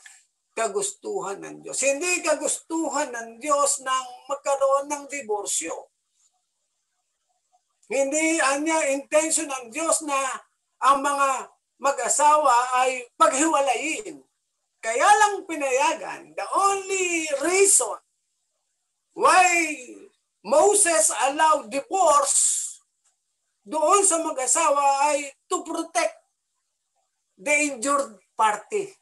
kagustuhan ng Diyos. Hindi kagustuhan ng Diyos nang magkaroon ng diborsyo. Hindi intention ng Diyos na ang mga mag-asawa ay paghiwalayin. Kaya lang pinayagan. The only reason why Moses allowed divorce doon sa mag-asawa ay to protect the injured party.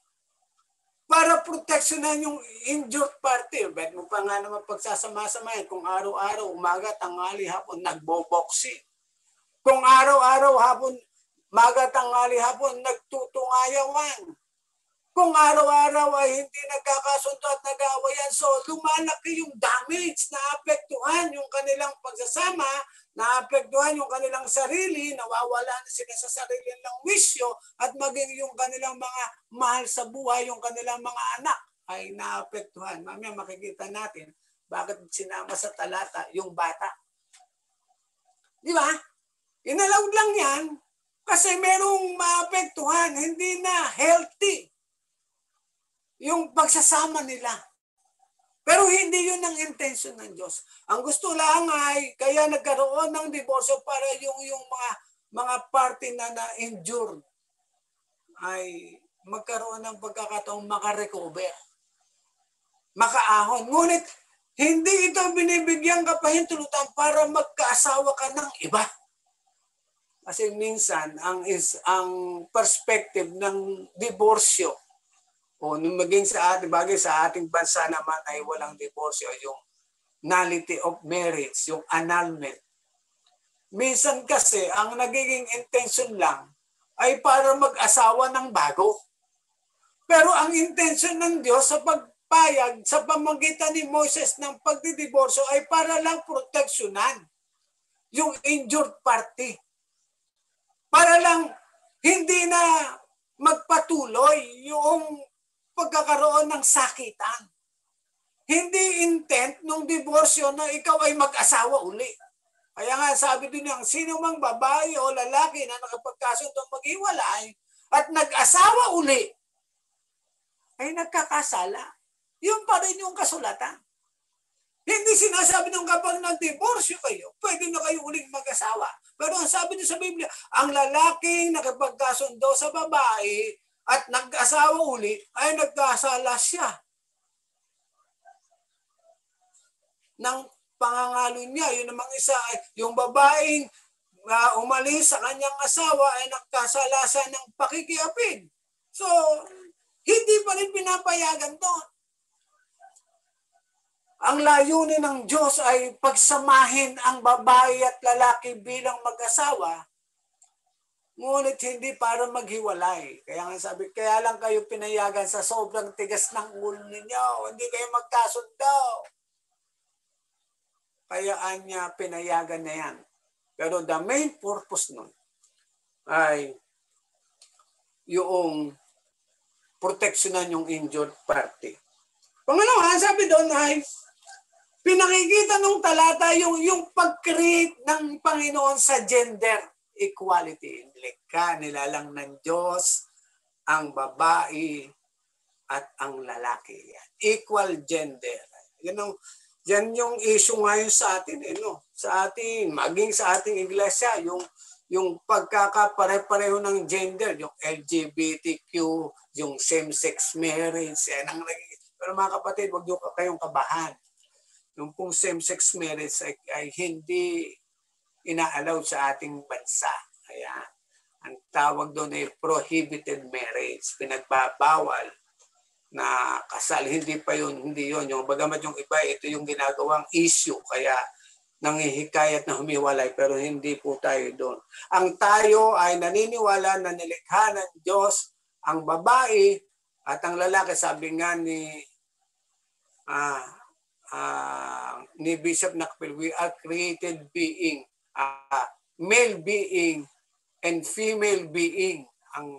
Para proteksyonan yung injured party. Bet mo pa nga naman pagsasama-samayan kung araw-araw, umaga, tanghali, hapon, nagboboxing. Kung araw-araw, hapon, umaga, tanghali, hapon, nagtutungayawan. Kung araw-araw ay hindi nagkakasundo at nag-aawayan, so lumalaki yung damage, naapektuhan yung kanilang pagsasama, naapektuhan yung kanilang sarili, nawawala na sila sa sarili ng wisyo, at maging yung kanilang mga mahal sa buhay, yung kanilang mga anak ay naapektuhan. Mamaya makikita natin bakit sinama sa talata yung bata. Di ba? Inalawd lang yan kasi merong maapektuhan, hindi na healthy yung pagsasama nila. Pero hindi yun ang intention ng Diyos. Ang gusto lang ay kaya nagkaroon ng diborsyo para yung mga party na na-injured ay magkaroon ng pagkakataong makarecover, makaahon. Ngunit hindi ito binibigyan kapahintulutan para magkaasawa ka ng iba. Kasi minsan ang perspective ng diborsyo o maging sa ating bagay sa ating bansa naman ay walang diborsyo, yung nullity of marriage, yung annulment. Minsan kasi ang nagiging intention lang ay para mag-asawa ng bago. Pero ang intention ng Diyos sa pagpayag sa pamamagitan ni Moses ng pagdidiborsyo ay para lang proteksyonan yung injured party. Para lang hindi na magpatuloy yung pagkakaroon ng sakitan. Hindi intent ng diborsyo na ikaw ay mag-asawa uli. Kaya nga sabi din yung sino mang babae o lalaki na nakapagkasundo maghiwalay at nag-asawa uli ay nagkakasala. Yun pa rin yung kasulatan. Hindi Hindi sinasabi ng kapag nag-divorce kayo, pwede na kayo uling mag-asawa. Pero ang sabi niyo sa Biblia, ang lalaking nakapagkasundo sa babae at nag-asawa uli, ay nagkasala siya ng pangangalo niya. Yun namang isa ay yung babaeng umalis sa kanyang asawa ay nagkasala siya ng pakikiapid. So, hindi pa rin pinapayagan doon. Ang layunin ng Diyos ay pagsamahin ang babae at lalaki bilang mag-asawa, ngunit hindi para maghiwalay. Kaya nga sabi, kaya lang kayo pinayagan sa sobrang tigas ng ulo ninyo. Hindi kayo magkasundo. Kaya niya pinayagan na yan. Pero the main purpose nun ay yung proteksyonan yung injured party. Pangalawa, sabi doon ay pinakikita ng talata yung pag-create ng Panginoon sa gender equality. Likha nilalang ng Diyos ang babae at ang lalaki. Equal gender. Yan yung issue ngayon sa atin. Sa atin, maging sa ating iglesia, yung pagkakapare-pareho ng gender, yung LGBTQ, yung same-sex marriage. Pero mga kapatid, huwag niyo kayong kabahan. Yung pong same-sex marriage ay hindi ina-allow sa ating bansa. Kaya ang tawag doon ay prohibited marriage. Pinagbabawal na kasal. Hindi yun. Yung bagamat yung iba, ito yung ginagawang issue. Kaya nanghihikayat na humiwalay. Pero hindi po tayo doon. Ang tayo ay naniniwala na nilikha ng Diyos ang babae at ang lalaki. Sabi nga ni Bishop Nakpil, we are created being, male being and female being, ang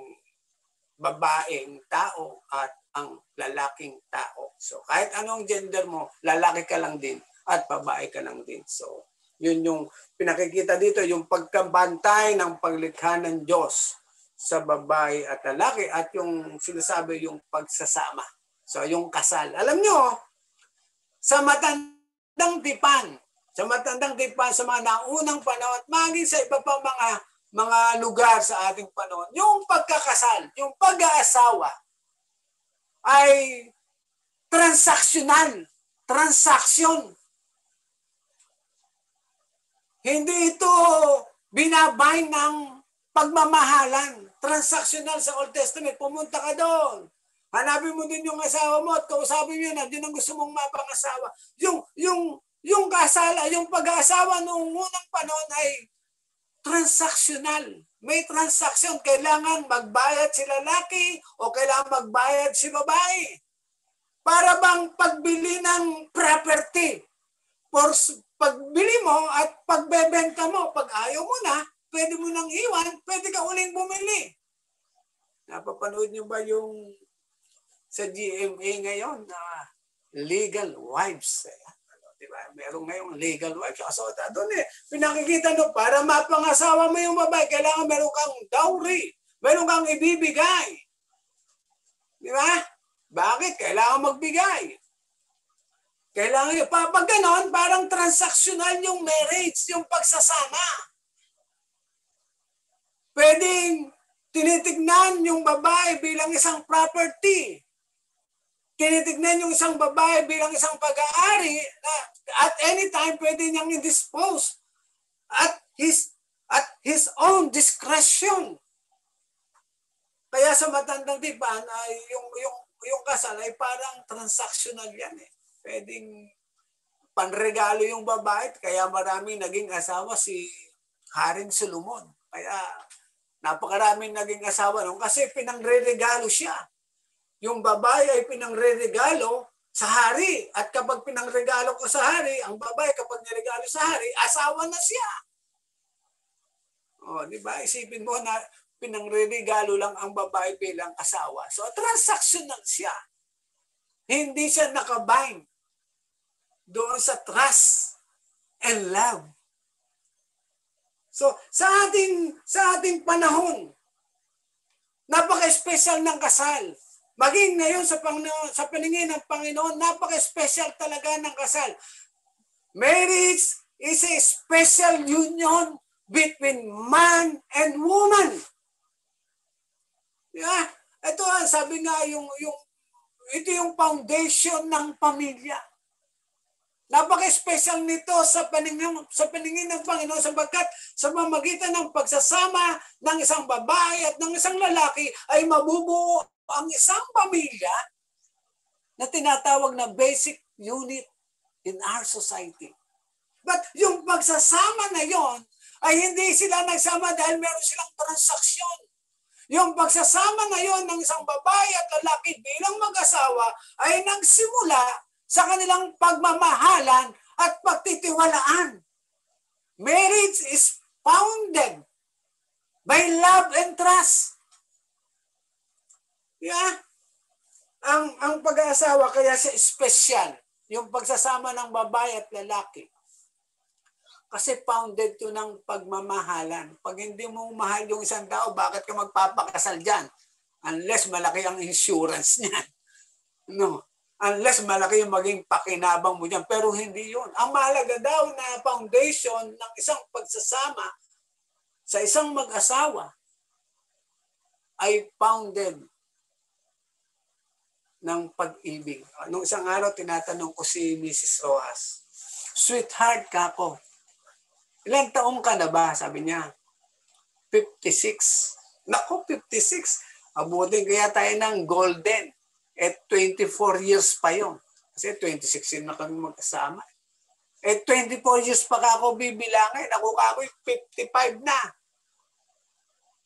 babaeng tao at ang lalaking tao. So kahit anong gender mo, lalaki ka lang din at babae ka lang din. So yun yung pinakikita dito, yung pagkabantay ng paglikha ng Diyos sa babae at lalaki at yung sinasabi yung pagsasama. So yung kasal. Alam nyo, sa matandang tipan, sa mga naunang panahon at maging sa iba pang mga lugar sa ating panahon, yung pagkakasal, yung pag-aasawa ay transactional. Transaction. Hindi ito binabind ng pagmamahalan. Transactional sa Old Testament. Pumunta ka doon. Hanapin mo din yung asawa mo at kausapin mo yun at yun ang gusto mong mapangasawa. Yung kasala, yung pag-aasawa noong unang panahon ay transactional. May transaction. Kailangan magbayad si lalaki o kailangan magbayad si babae. Para bang pagbili ng property. Pagbili mo at pagbebenta mo, pag ayaw mo na, pwede mo nang iwan, pwede ka uling bumili. Napapanood niyo ba yung sa GMA ngayon na legal wives? Diba? Meron ngayong legal wives. So, doon pinakikita no, para mapangasawa mo yung babae, kailangan meron kang dowry. Meron kang ibibigay. Di ba? Bakit? Kailangan magbigay. Kailangan yun. Pag ganon, parang transactional yung marriage, yung pagsasama. Pwedeng tinitignan yung babae bilang isang property. Tinitignan yung isang babae bilang isang pag-aari na at any time pwede niyang i-dispose at his own discretion. Kaya sa matandang tipan ay yung kasal ay parang transactional yan eh. Pwedeng panregalo yung babae kaya maraming naging asawa si Haring Solomon. Kaya napakaraming naging asawa nung kasi pinangre-regalo siya. Yung babae ay pinangre-regalo sa hari. At kapag pinangregalo ko sa hari, ang babae kapag niregalo sa hari, asawa na siya. O, di ba? Isipin mo na pinangre-regalo lang ang babae bilang asawa. So, transactional siya. Hindi siya nakabind doon sa trust and love. So, sa ating panahon, napaka-special ng kasal. Maging ngayon sa paningin ng Panginoon, napaka-special talaga ng kasal. Marriage is a special union between man and woman. Yeah, ito sabi nga ito yung foundation ng pamilya. Napaka-special nito sa paningin ng Panginoon sapagkat sa pamamagitan ng pagsasama ng isang babae at ng isang lalaki ay mabubuo ang isang pamilya na tinatawag na basic unit in our society. But yung pagsasama na yon ay hindi sila nagsama dahil meron silang transaksyon. Yung pagsasama na yon ng isang babae at lalaki bilang mag-asawa ay nagsimula sa kanilang pagmamahalan at pagtitiwalaan. Marriage is founded by love and trust. Yeah. Ang pag-aasawa kaya siya special, yung pagsasama ng babae at lalaki. Kasi founded to ng pagmamahalan. Pag hindi mo mahal yung isang tao, bakit ka magpapakasal dyan? Unless malaki ang insurance niyan. No. Unless malaki yung maging pakinabang mo dyan. Pero hindi yun. Ang mahalaga daw na foundation ng isang pagsasama sa isang mag-asawa ay founded ng pag-ibig. Nung isang araw, tinatanong ko si Mrs. Rojas, sweetheart ka ko. Ilang taong ka na ba? Sabi niya, 56. Naku, 56. Abutin kaya tayo ng golden. At 24 years pa yun. Kasi 26 yun na kami magkasama. At 24 years pa ka ako bibilangin. Ako ka ako 55 na.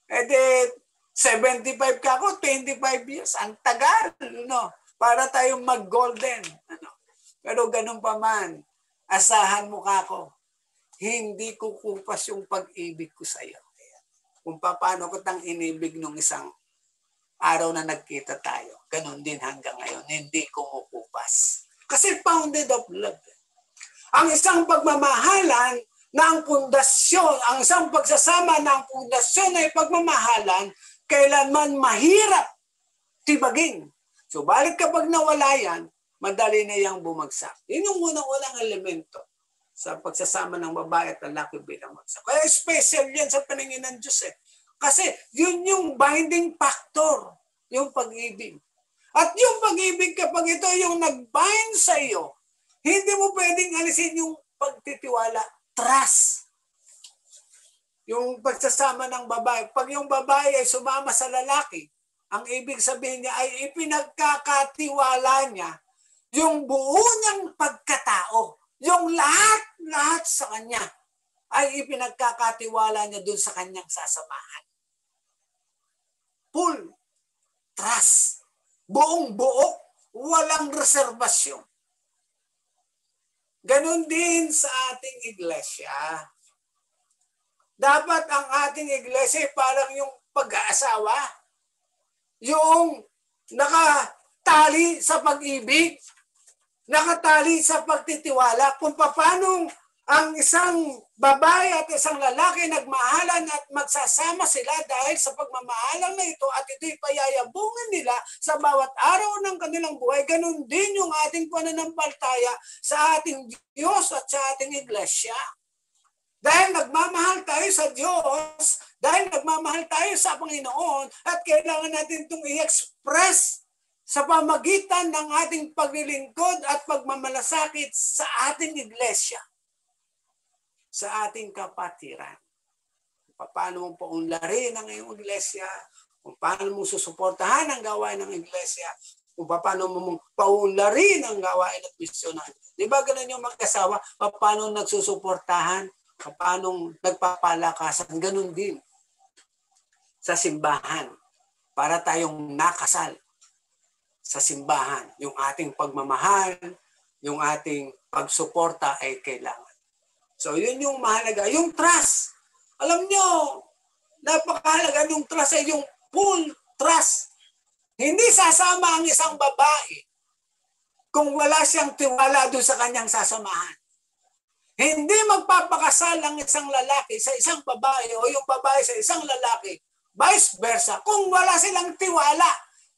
At 75 ka ako, 25 years. Ang tagal, no? Para tayong mag-golden. Ano? Pero ganun pa man, asahan mo ka ako. Hindi kukupas yung pag-ibig ko sa iyo. Kung paano ko tang inibig nung isang araw na nagkita tayo. Ganun din hanggang ngayon. Hindi kumukupas. Kasi founded of love. Ang isang pagmamahalan na ang pundasyon, ang isang pagsasama na ang pundasyon ay pagmamahalan, kailanman mahirap tibagin. So balik kapag nawala yan, madali na yang bumagsak. Yun yung unang-unang elemento sa pagsasama ng babae at lalaki bilang magsak. Kaya special yan sa paningin ng Diyos eh. Kasi yun yung binding factor, yung pag-ibig. At yung pag-ibig kapag ito yung nag-bind sa iyo, hindi mo pwedeng alisin yung pagtitiwala, trust. Yung pagsasama ng babae. Pag yung babae ay sumama sa lalaki, ang ibig sabihin niya ay ipinagkakatiwala niya yung buo niyang pagkatao. Yung lahat sa kanya ay ipinagkakatiwala niya dun sa kanyang sasamahan. Full trust. Buong-buo, walang reservasyon. Ganon din sa ating iglesia. Dapat ang ating iglesia parang yung pag-aasawa. Yung nakatali sa pag-ibig, nakatali sa pagtitiwala, kung paano ang isang babae at isang lalaki nagmahalan at magsasama sila dahil sa pagmamahalan na ito at ito'y payayabungan nila sa bawat araw ng kanilang buhay. Ganun din yung ating pananampalataya sa ating Diyos at sa ating iglesia. Dahil nagmamahal tayo sa Diyos, dahil nagmamahal tayo sa Panginoon at kailangan natin itong i-express sa pamagitan ng ating paglilingkod at pagmamalasakit sa ating iglesia, sa ating kapatiran. Paano mong paunlarin ang iyong iglesia, kung paano mong susuportahan ang gawain ng iglesia, kung paano mong paunlarin ang gawain at misyon ng iglesia. Di ba ganun yung mag-asawa? Paano nagsusuportahan, paano nagpapalakasan, ganun din sa simbahan para tayong nakasal sa simbahan. Yung ating pagmamahal, yung ating pagsuporta ay kailangan. So, yun yung mahalaga. Yung trust. Alam nyo, napakahalaga yung trust ay yung full trust. Hindi sasama ang isang babae kung wala siyang tiwala doon sa kanyang sasamahan. Hindi magpapakasal ang isang lalaki sa isang babae o yung babae sa isang lalaki, vice versa, kung wala silang tiwala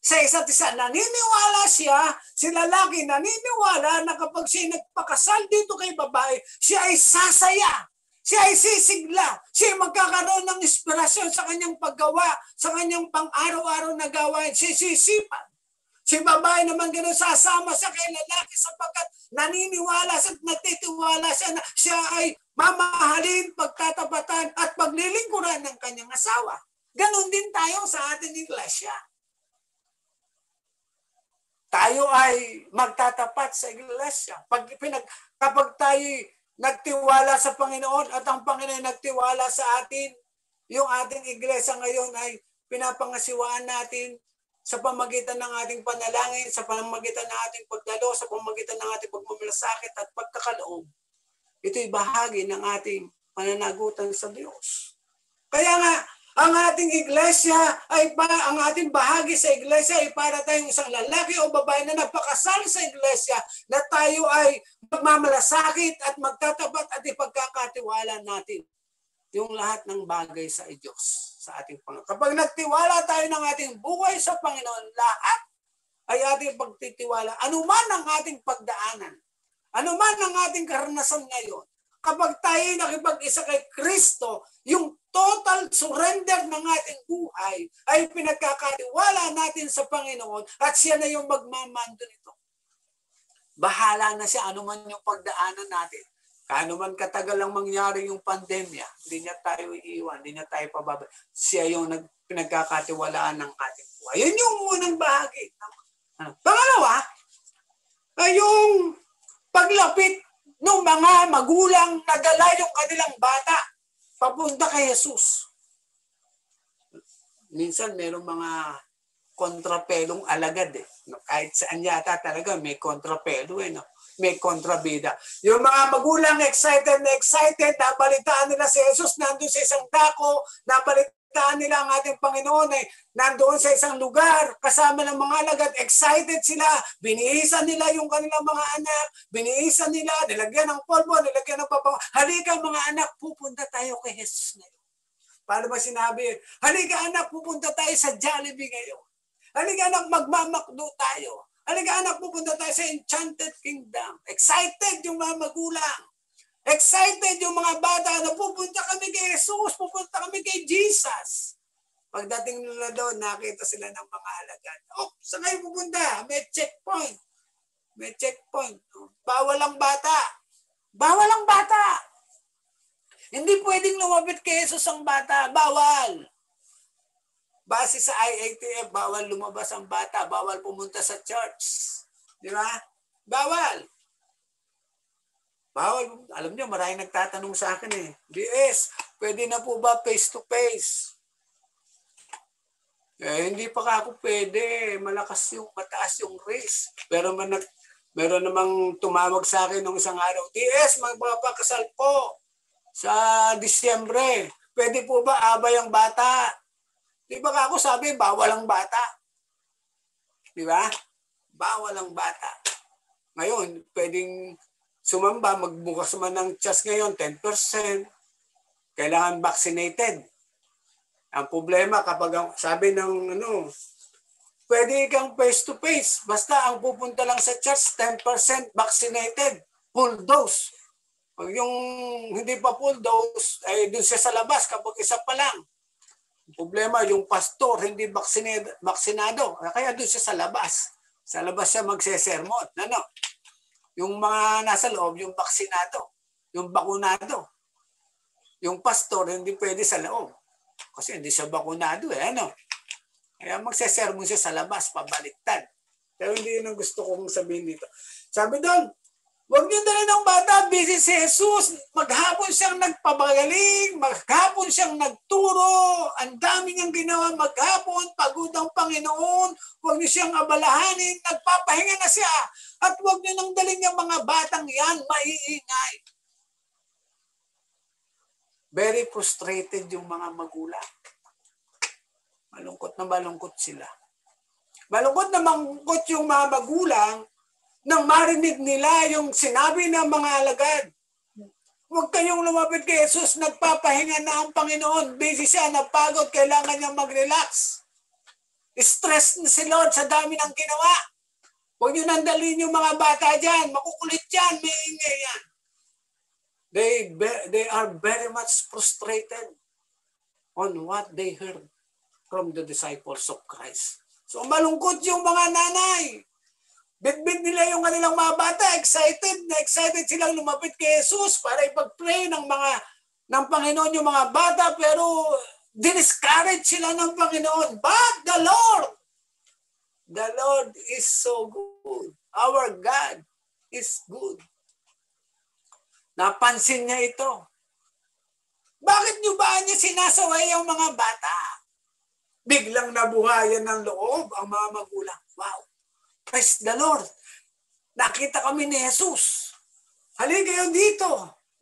sa isa't isa. Naniniwala siya, si lalaki naniniwala na kapag siya nagpakasal dito kay babae, siya ay sasaya. Siya ay sisigla. Siya ay magkakaroon ng inspirasyon sa kanyang paggawa, sa kanyang pang-araw-araw na gawain. Siya sisipan. Si babae naman gano'n sasama sa kay lalaki sapagkat naniniwala at natitiwala siya na siya ay mamahalin, pagtatapatan at paglilingkuran ng kanyang asawa. Ganon din tayo sa ating iglesia. Tayo ay magtatapat sa iglesia. Kapag tayo nagtiwala sa Panginoon at ang Panginoon nagtiwala sa atin, yung ating iglesia ngayon ay pinapangasiwaan natin sa pamagitan ng ating panalangin, sa pamagitan ng ating pagdalo, sa pamagitan ng ating pagmamalasakit at pagkakaloob. Ito'y bahagi ng ating pananagutan sa Diyos. Kaya nga, ang ating iglesia ay ang ating bahagi sa iglesia ay para tayong isang lalaki o babae na nagpakasal sa iglesia na tayo ay magmamalasakit at magtatapat at ipagkakatiwala natin yung lahat ng bagay sa Diyos, sa ating Panginoon. Kapag nagtiwala tayo ng ating buhay sa Panginoon, lahat ay ating pagtitiwala. Anuman ang ating pagdaanan, anuman ang ating karanasan ngayon, kapag tayo nakipag-isa kay Kristo, yung total surrender ng ating buhay ay pinagkakatiwala natin sa Panginoon at siya na yung magmamando nito. Bahala na siya anuman yung pagdaanan natin. Kano man katagal ang mangyari yung pandemya, hindi niya tayo iiwan, hindi niya tayo pababa. Siya yung pinagkakatiwalaan ng ating buhay. Yun yung unang bahagi. Pangalawa, ay yung paglapit ng mga magulang na dala yung kanilang bata papunta kay Jesus. Minsan merong mga kontrapelong alagad eh. Kahit saan yata talaga may kontrapelo eh. No? May kontrabida. Yung mga magulang excited na excited, nabalitaan nila si Jesus nandun sa isang dako, nabalitaan nila ang ating Panginoon ay nandoon sa isang lugar, kasama ng mga alagad, excited sila, binihisan nila yung kanilang mga anak, binihisan nila, nilagyan ng polvo, nilagyan ng pabango. Halika mga anak, pupunta tayo kay Jesus ngayon. Paano ba sinabi? Halika anak, pupunta tayo sa Jollibee ngayon. Halika anak, magmamakdo tayo. Halika anak, pupunta tayo sa Enchanted Kingdom. Excited yung mga magulang. Excited yung mga bata na pupunta kami kay Jesus, pupunta kami kay Jesus. Pagdating nila doon, nakita sila ng mga alagad. Oh, saan kayo pupunta? May checkpoint. May checkpoint. Bawal ang bata. Bawal ang bata. Hindi pwedeng lumapit kay Jesus ang bata. Bawal. Base sa IATF, bawal lumabas ang bata, bawal pumunta sa church. Di ba? Bawal. Bawal. Alam niyo, maraming nagtatanong sa akin eh. DS, pwede na po ba face-to-face? Eh, hindi pa ako pwede. Mataas yung risk. Pero meron namang tumawag sa akin nung isang araw, DS, magpapakasal po sa Disyembre. Pwede po ba abay ang bata? Di ba ako sabi, bawal ang bata? Di ba? Bawal ang bata. Ngayon, pwedeng sumamba, magbukas man ng chas ngayon, 10%. Kailangan vaccinated. Ang problema kapag sabi ng pwede kang face-to-face. Basta ang pupunta lang sa church, 10% vaccinated. Full dose. Pag yung hindi pa full dose, ay dun siya sa labas kapag isa pa lang. Problema, yung pastor hindi vaksinado. Kaya doon siya sa labas. Sa labas siya magsesermon. Yung mga nasa loob, yung vaksinado. Yung bakunado. Yung pastor hindi pwede sa loob. Kasi hindi siya bakunado eh. Kaya magsesermon siya sa labas, pabaliktad. Pero hindi yun ang gusto kong sabihin dito. Sabi doon, huwag niyo dala ng bata, busy si Jesus. Maghapon siyang nagpabagaling, maghapon siyang nagturo, ang dami niyang ginawa maghapon, pagod ang Panginoon, huwag niyo siyang abalahanin, nagpapahinga na siya. At huwag niyo nang dalhin yung mga batang yan, maiingay. Very frustrated yung mga magulang. Malungkot na malungkot sila. Malungkot na malungkot yung mga magulang nang marinig nila yung sinabi ng mga alagad. Huwag kayong lumapit kay Jesus, nagpapahinga na ang Panginoon. Busy siya, napagod, kailangan niya mag-relax. Stress na si Lord sa dami ng ginawa. Huwag nyo nandalin yung mga bata dyan. Makukulit yan. May ingay yan. They are very much frustrated on what they heard from the disciples of Christ. So malungkot yung mga nanay. Bit-bit nila yung kanilang mga bata. Excited silang lumapit kay Jesus para ipag-pray ng Panginoon yung mga bata. Pero diniscourage sila ng Panginoon. But the Lord is so good. Our God is good. Napansin niya ito. Bakit niyo ba niya sinasaway ang mga bata? Biglang nabuhayan ng loob ang mga magulang. Wow! Praise the Lord! Nakita kami ni Jesus. Halika kayo dito.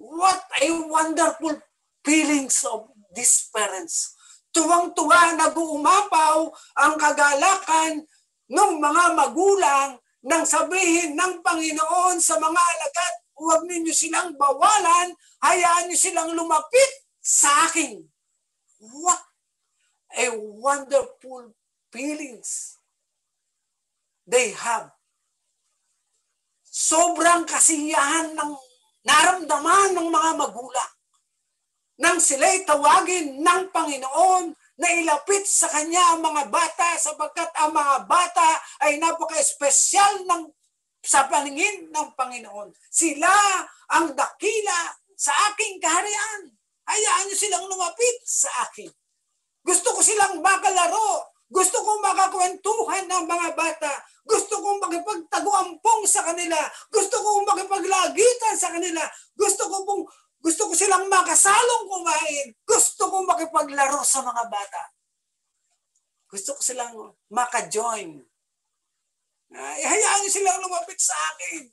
What a wonderful feelings of these parents. Tuwang-tuwa, nag-uumapaw ang kagalakan ng mga magulang nang sabihin ng Panginoon sa mga alagad, huwag ninyo silang bawalan, hayaan nyo silang lumapit sa akin. What a wonderful feelings they have. Sobrang kasiyahan ng naramdaman ng mga magulang nang sila'y tawagin ng Panginoon na ilapit sa kanya ang mga bata sapagkat ang mga bata ay napaka-espesyal sa paningin ng Panginoon. Sila ang dakila sa aking kaharian. Hayaan niyo silang lumapit sa akin. Gusto ko silang makalaro. Gusto kong makakwentuhan ng mga bata. Gusto kong makipagtaguampong sa kanila. Gusto kong makipaglagitan sa kanila. Gusto ko silang makasalong kumain. Gusto kong makipaglaro sa mga bata. Gusto ko silang maka-join. Hayaan niyo silang lumapit sa akin.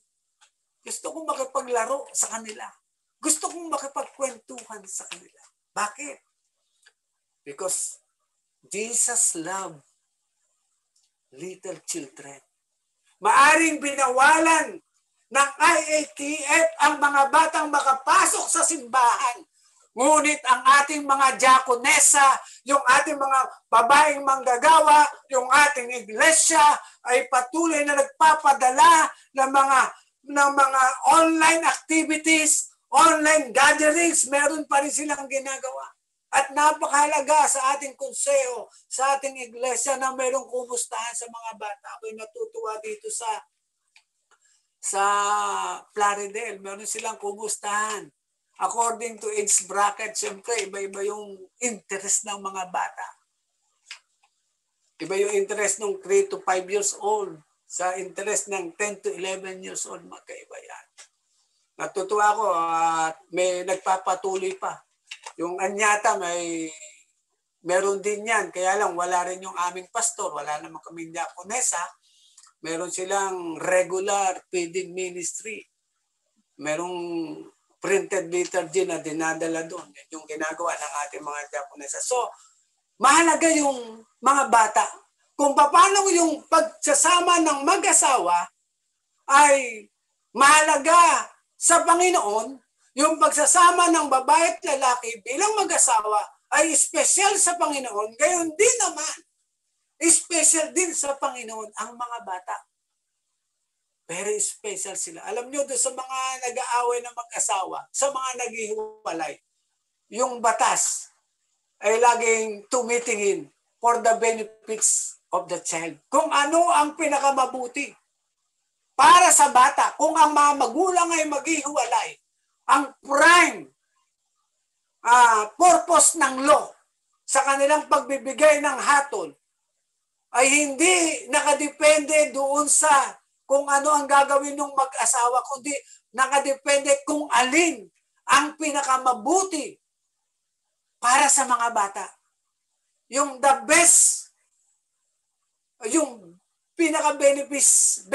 Gusto kong makipaglaro sa kanila. Gusto kong makipagkwentuhan sa kanila. Bakit? Because Jesus loved little children. Maaring binawalan ng IATF ang mga batang makapasok sa simbahan. Ngunit ang ating mga diakonesa, yung ating mga babaeng manggagawa, yung ating iglesia ay patuloy na nagpapadala ng mga online activities, online gatherings, meron pa rin silang ginagawa. At napakahalaga sa ating konseho, sa ating iglesia na mayroong kumustahan sa mga bata. Ako'y natutuwa dito sa Plaridel. Meron silang kumustahan. According to age bracket, siyempre, iba-iba yung interest ng mga bata. Iba yung interest ng 3 to 5 years old sa interest ng 10 to 11 years old. Magkaiba yan. Natutuwa ako at may nagpapatuloy pa. Yung Anyata, meron din yan. Kaya lang, wala rin yung aming pastor. Wala naman kaming diakonesa. Meron silang regular feeding ministry. Merong printed liturgy na dinadala doon. Yan yung ginagawa ng ating mga diakonesa. So, mahalaga yung mga bata. Kung paano yung pagsasama ng mag-asawa ay mahalaga sa Panginoon, yung pagsasama ng babae at lalaki bilang mag-asawa ay special sa Panginoon. Gayon din naman, special din sa Panginoon ang mga bata. Very special sila. Alam nyo, doon sa mga nag-aaway na mag-asawa, sa mga naghihiwalay, yung batas ay laging tumitingin for the benefits of the child. Kung ano ang pinakamabuti para sa bata, kung ang mga magulang ay maghihiwalay, ang prime purpose ng law sa kanilang pagbibigay ng hatol ay hindi nakadepende doon sa kung ano ang gagawin ng mag-asawa, kundi nakadepende kung alin ang pinakamabuti para sa mga bata. Yung the best, yung pinaka-benefits,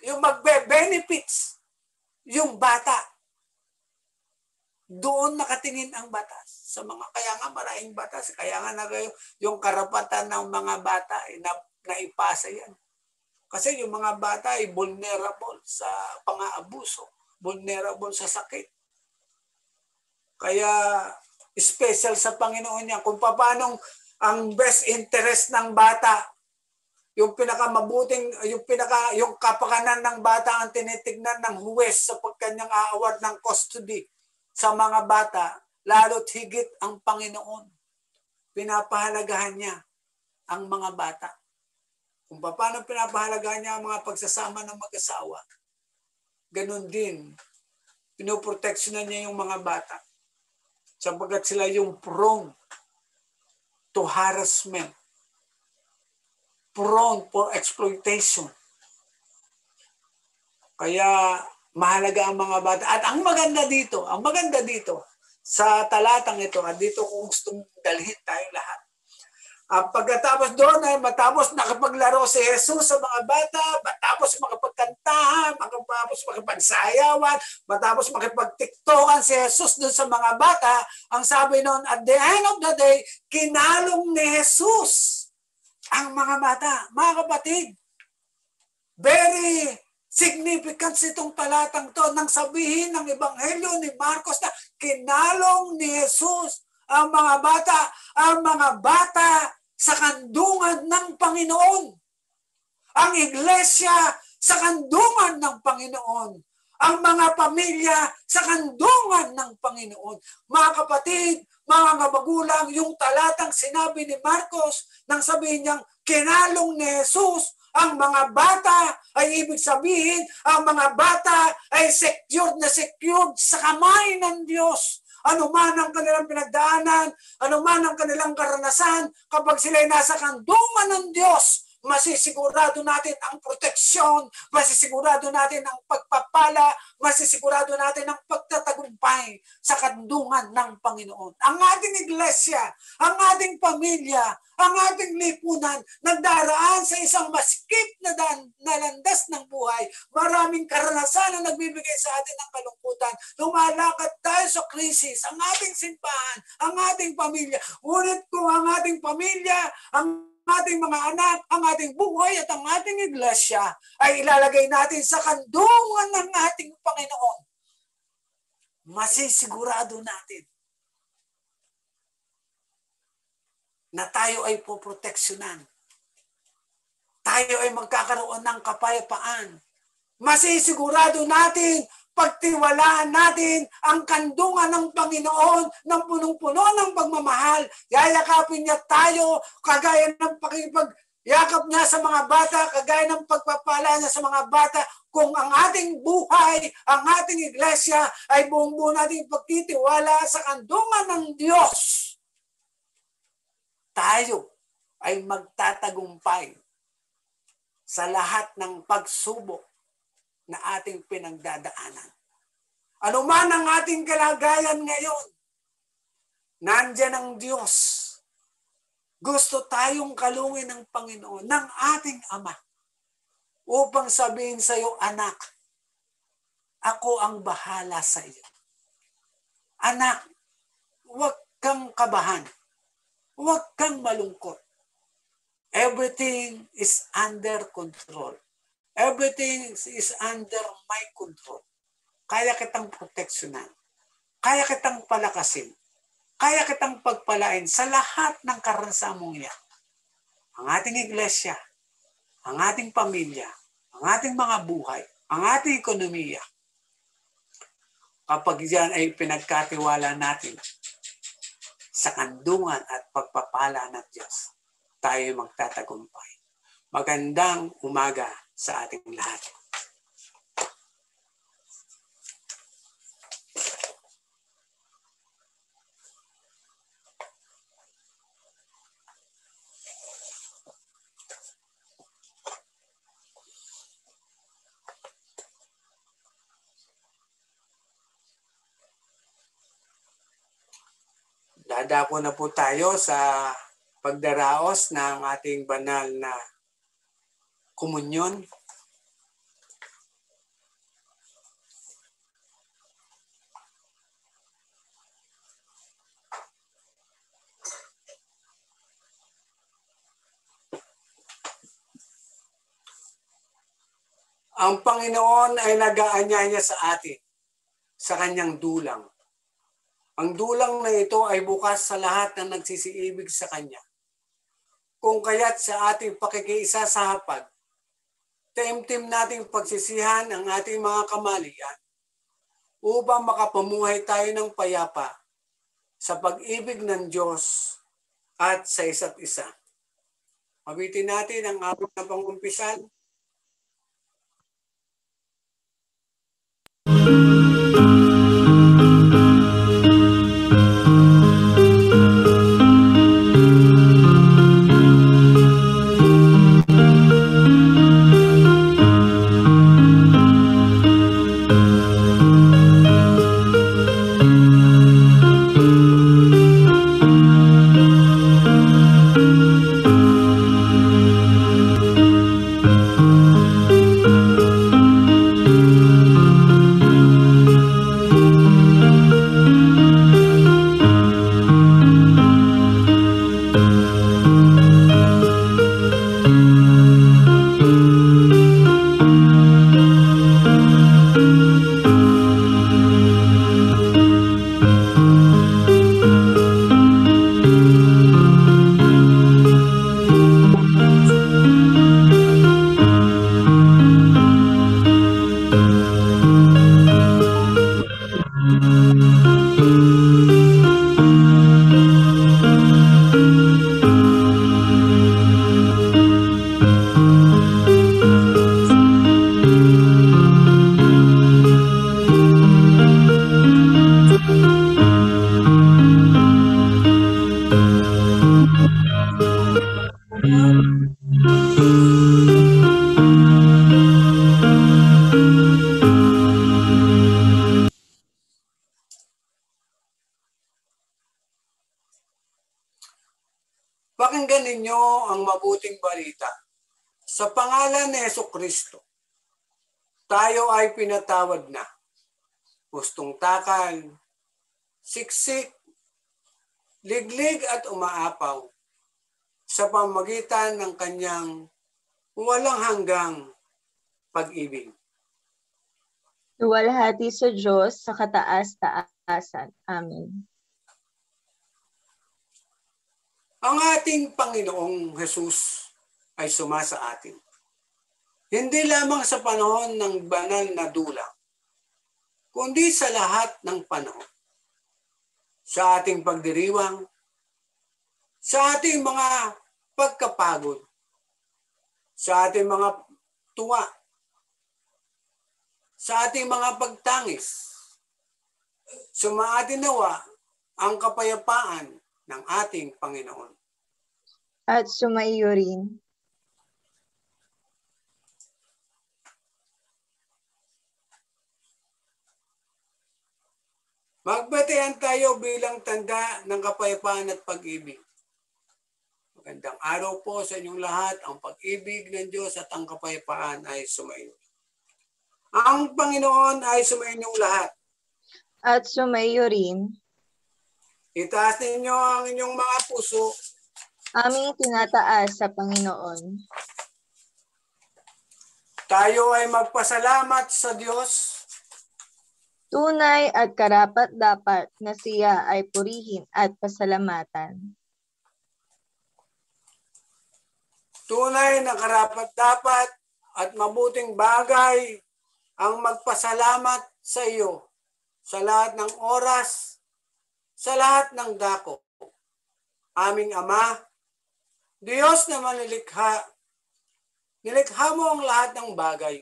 yung magbe-benefits, yung bata. Doon nakatingin ang batas. Sa mga, kaya nga maraming batas. Kaya nga yung karapatan ng mga bata ay naipasa yan. Kasi yung mga bata ay vulnerable sa pang-aabuso. Vulnerable sa sakit. Kaya special sa Panginoon yan. Kung paano ang best interest ng bata yung pinakamabuting, yung kapakanan ng bata ang tinitignan ng huwes sa pagkanyang aaward ng custody sa mga bata, lalo't higit ang Panginoon. Pinapahalagahan niya ang mga bata. Kung paano pinapahalagahan niya ang mga pagsasama ng mag-asawa, ganun din, pinoproteksyonan niya yung mga bata. Sapagkat sila yung prone to harassment, prone for exploitation. Kaya mahalaga ang mga bata. At ang maganda dito, sa talatang ito, at dito kung gusto dalhin tayo lahat. Pagkatapos doon ay matapos nakapaglaro si Jesus sa mga bata, matapos makapagkantahan, matapos makapagsayawan, matapos makapagtiktokan si Jesus doon sa mga bata, ang sabi noon, at the end of the day, kinalong ni Jesus ang mga bata. Mga kapatid, very significant itong talatang to nang sabihin ng Ebanghelyo ni Marcos na kinalong ni Jesus ang mga bata sa kandungan ng Panginoon. Ang iglesia sa kandungan ng Panginoon. Ang mga pamilya sa kandungan ng Panginoon. Mga kapatid, mga magulang, yung talatang sinabi ni Marcos nang sabihin niyang kinalong ni Jesus ang mga bata, ay ibig sabihin ang mga bata ay secured na secured sa kamay ng Diyos. Ano man ang kanilang pinagdaanan, ano man ang kanilang karanasan, kapag sila ay nasa kandungan ng Diyos, masisigurado natin ang proteksyon, masisigurado natin ang pagpapala, masisigurado natin ang pagtatagumpay sa kandungan ng Panginoon. Ang ating iglesia, ang ating pamilya, ang ating lipunan, nagdaraan sa isang masikip na landas ng buhay. Maraming karanasan na nagbibigay sa atin ng kalungkutan. Lumalakad tayo sa krisis, ang ating simbahan, ang ating pamilya. Ngunit kung ang ating pamilya, ang ating mga anak, ang ating buhay at ang ating iglesia ay ilalagay natin sa kandungan ng ating Panginoon, masisigurado natin na tayo ay poproteksyonan. Tayo ay magkakaroon ng kapayapaan. Masisigurado natin, pagtiwalaan natin ang kandungan ng Panginoon ng punong-puno ng pagmamahal. Yayakapin niya tayo kagaya ng pakipag-yakap niya sa mga bata, kagaya ng pagpapala niya sa mga bata. Kung ang ating buhay, ang ating iglesia ay buong-buo natin pagtitiwala sa kandungan ng Diyos, tayo ay magtatagumpay sa lahat ng pagsubok na ating pinagdadaanan. Ano man ang ating kalagayan ngayon, nandiyan ang Diyos. Gusto tayong kalungin ng Panginoon, ng ating Ama, upang sabihin sa iyo, anak, ako ang bahala sa iyo. Anak, huwag kang kabahan. Huwag kang malungkot. Everything is under control. Everything is under my control. Kaya kitang proteksyonan. Kaya kitang palakasin. Kaya kitang pagpalain sa lahat ng karanasan mong yan. Ang ating iglesia, ang ating pamilya, ang ating mga buhay, ang ating ekonomiya. Kapag yan ay pinagkatiwala natin sa kandungan at pagpapala ng Diyos, tayo magtatagumpay. Magandang umaga sa ating lahat. Dadako na po tayo sa pagdaraos ng ating banal na komunyon. Ang Panginoon ay nag-aanyaya sa atin sa kanyang dulang. Ang dulang na ito ay bukas sa lahat ng nagsisiibig sa Kanya. kung kaya't sa ating pakikiisa sa hapag, taimtim nating pagsisihan ang ating mga kamalian upang makapamuhay tayo ng payapa sa pag-ibig ng Diyos at sa isa't isa. Mabitin natin ang ating na pangumpisan. Pakinggan ninyo ang mabuting balita. Sa pangalan ni Jesucristo, tayo ay pinatawad na. Pustong takal, siksik, liglig at umaapaw sa pamagitan ng kanyang walang hanggang pag-ibig. Luwalhati sa Diyos sa kataas-taasan. Amen. Ang ating Panginoong Jesus ay sumasa atin. Hindi lamang sa panahon ng banal na dula, kundi sa lahat ng panahon. Sa ating pagdiriwang, sa ating mga pagkapagod, sa ating mga tuwa, sa ating mga pagtangis, sumaatin nawa ang kapayapaan ng ating Panginoon. At sumaiyo rin. Magbatian tayo bilang tanda ng kapayapaan at pag-ibig. Magandang araw po sa inyong lahat. Ang pag-ibig ng Diyos at ang kapayapaan ay sumainyo. Ang Panginoon ay sumainyong lahat. At sumaiyo rin. Itaas ninyo ang inyong mga puso. Aming tinataas sa Panginoon. Tayo ay magpasalamat sa Diyos. Tunay at karapat-dapat na siya ay purihin at pasalamatan. Tunay na karapat-dapat at mabuting bagay ang magpasalamat sa iyo sa lahat ng oras, sa lahat ng dako. Aming Ama, Diyos na manilikha, nilikha mo ang lahat ng bagay.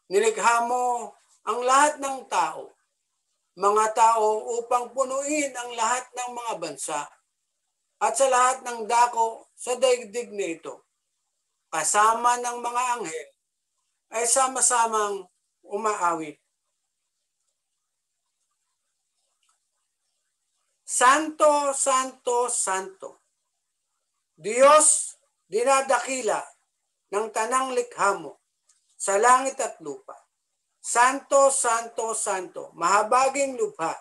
Nilikha mo ang lahat ng tao, mga tao upang punuin ang lahat ng mga bansa at sa lahat ng dako sa daigdig na ito. Kasama ng mga anghel ay sama-samang umaawit. Santo, Santo, Santo, Diyos dinadakila ng tanang likha mo sa langit at lupa. Santo, Santo, Santo, mahabaging lubha,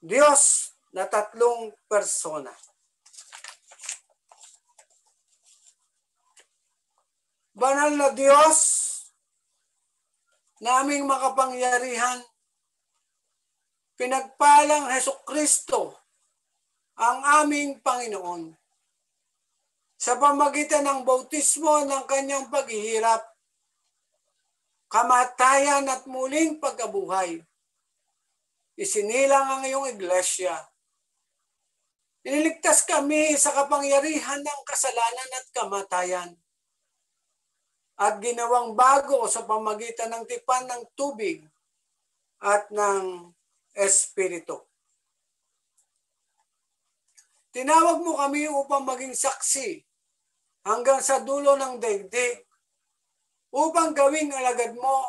Diyos na tatlong persona. Banal na Diyos, naming makapangyarihan, pinagpalang Jesucristo, ang aming Panginoon. sa pamagitan ng bautismo ng kanyang paghihirap, kamatayan at muling pagkabuhay. Isinilang ang iyong iglesia. Iniligtas kami sa kapangyarihan ng kasalanan at kamatayan at ginawang bago sa pamagitan ng tipan ng tubig at ng Espiritu. Tinawag mo kami upang maging saksi hanggang sa dulo ng daigdig, upang gawing alagad mo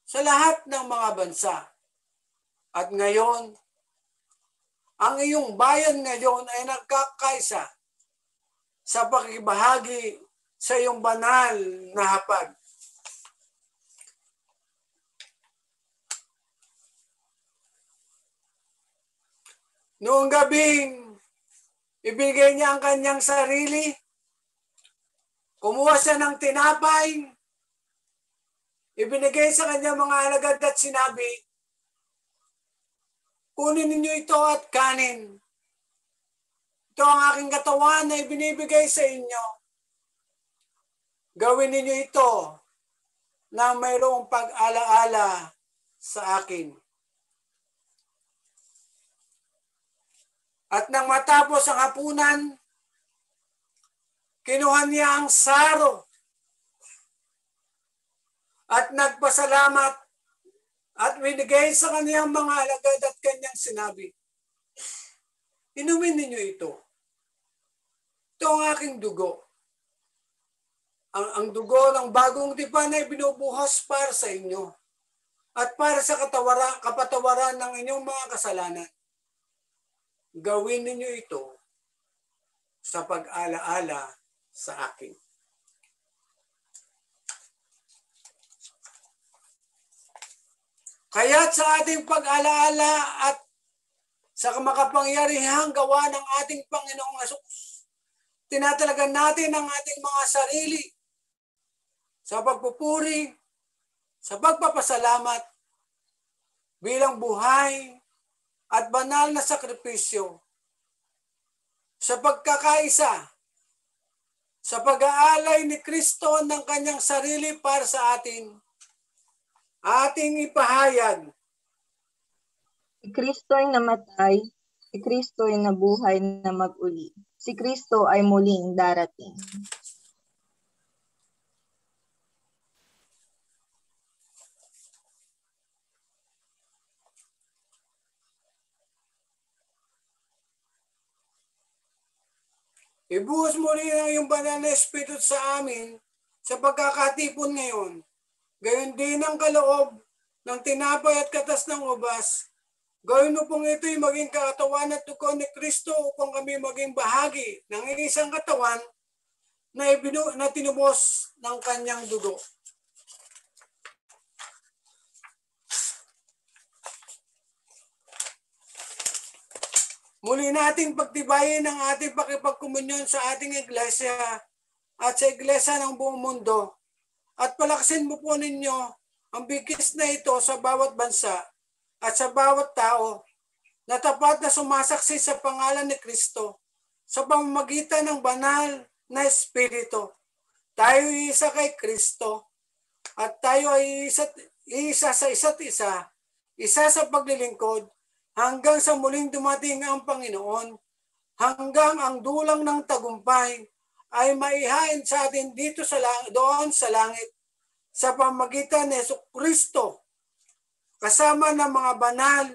sa lahat ng mga bansa. At ngayon, ang iyong bayan ngayon ay nagkakaisa sa pakikibahagi sa iyong banal na hapag. Noong gabing ibigay niya ang kanyang sarili, kumuha siya ng tinapay, ibinigay sa kanyang mga alagad at sinabi, kunin ninyo ito at kanin. Ito ang aking katawan na ibinibigay sa inyo. Gawin ninyo ito na mayroong pag-alaala sa akin. At nang matapos ang hapunan, kinuha niya ang saro at nagpasalamat at binigay sa kaniyang mga alagad at kanyang sinabi, inumin ninyo ito. Ito ang aking dugo. Ang dugo ng bagong tipan ay binubuhos para sa inyo at para sa kapatawaran ng inyong mga kasalanan. Gawin ninyo ito sa pag-alaala sa akin. Kaya't sa ating pag-alaala at sa makapangyarihang gawa ng ating Panginoong Hesus, tinatalagan natin ang ating mga sarili sa pagpupuri, sa pagpapasalamat, bilang buhay at banal na sakripisyo, sa pagkakaisa, sa pag-aalay ni Kristo ng kanyang sarili para sa atin, ating ipahayag. Si Kristo ay namatay, si Kristo ay nabuhay na mag-uli. Si Kristo ay muling darating. Ibuhos mo rin ang iyong banal na Espiritu sa amin sa pagkakatipon ngayon. Gayon din ang kaloob ng tinapay at katas ng ubas. Gawin mo pong ito'y maging katawan at dugo ni Kristo upang kami maging bahagi ng isang katawan na tinubos ng kanyang dugo. Muli nating pagtibayin ang ating pakipagkomunyon sa ating iglesia at sa iglesia ng buong mundo. At palakasin mo po ninyo ang bigis na ito sa bawat bansa at sa bawat tao na tapat na sumasaksi sa pangalan ni Kristo sa pamamagitan ng banal na Espiritu. Tayo ay isa kay Kristo at tayo ay isa sa isa't isa, isa sa paglilingkod, hanggang sa muling dumating ang Panginoon, hanggang ang dulang ng tagumpay ay maihain sa atin dito doon sa langit sa pamamagitan ni Jesucristo, kasama ng mga banal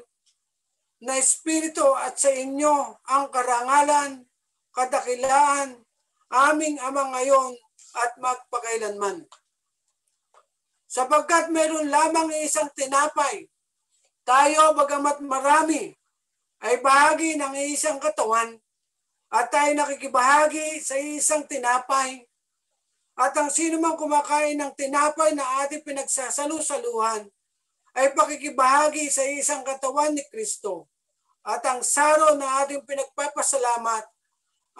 na Espiritu at sa inyo ang karangalan, kadakilaan, aming Ama ngayon at magpakailanman. Sapagkat meron lamang isang tinapay, tayo, bagamat marami, ay bahagi ng isang katawan at tayo nakikibahagi sa isang tinapay. At ang sino mang kumakain ng tinapay na ating pinagsasalu-saluhan ay pakikibahagi sa isang katawan ni Kristo. At ang saro na ating pinagpapasalamat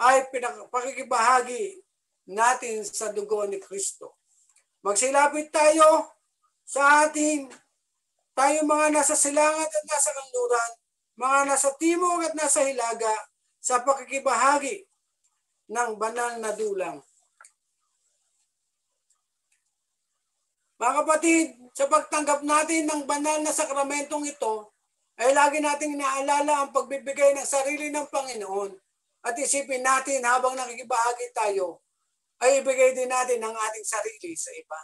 ay pakikibahagi natin sa dugo ni Kristo. Magsilapit tayo sa ating tayo mga nasa silangat at nasa kanluran, mga nasa timog at nasa hilaga, sa pakikibahagi ng banal na dulang. Mga kapatid, sa pagtanggap natin ng banal na sakramentong ito, ay lagi nating inaalala ang pagbibigay ng sarili ng Panginoon. At isipin natin habang nakikibahagi tayo, ay ibigay din natin ang ating sarili sa iba.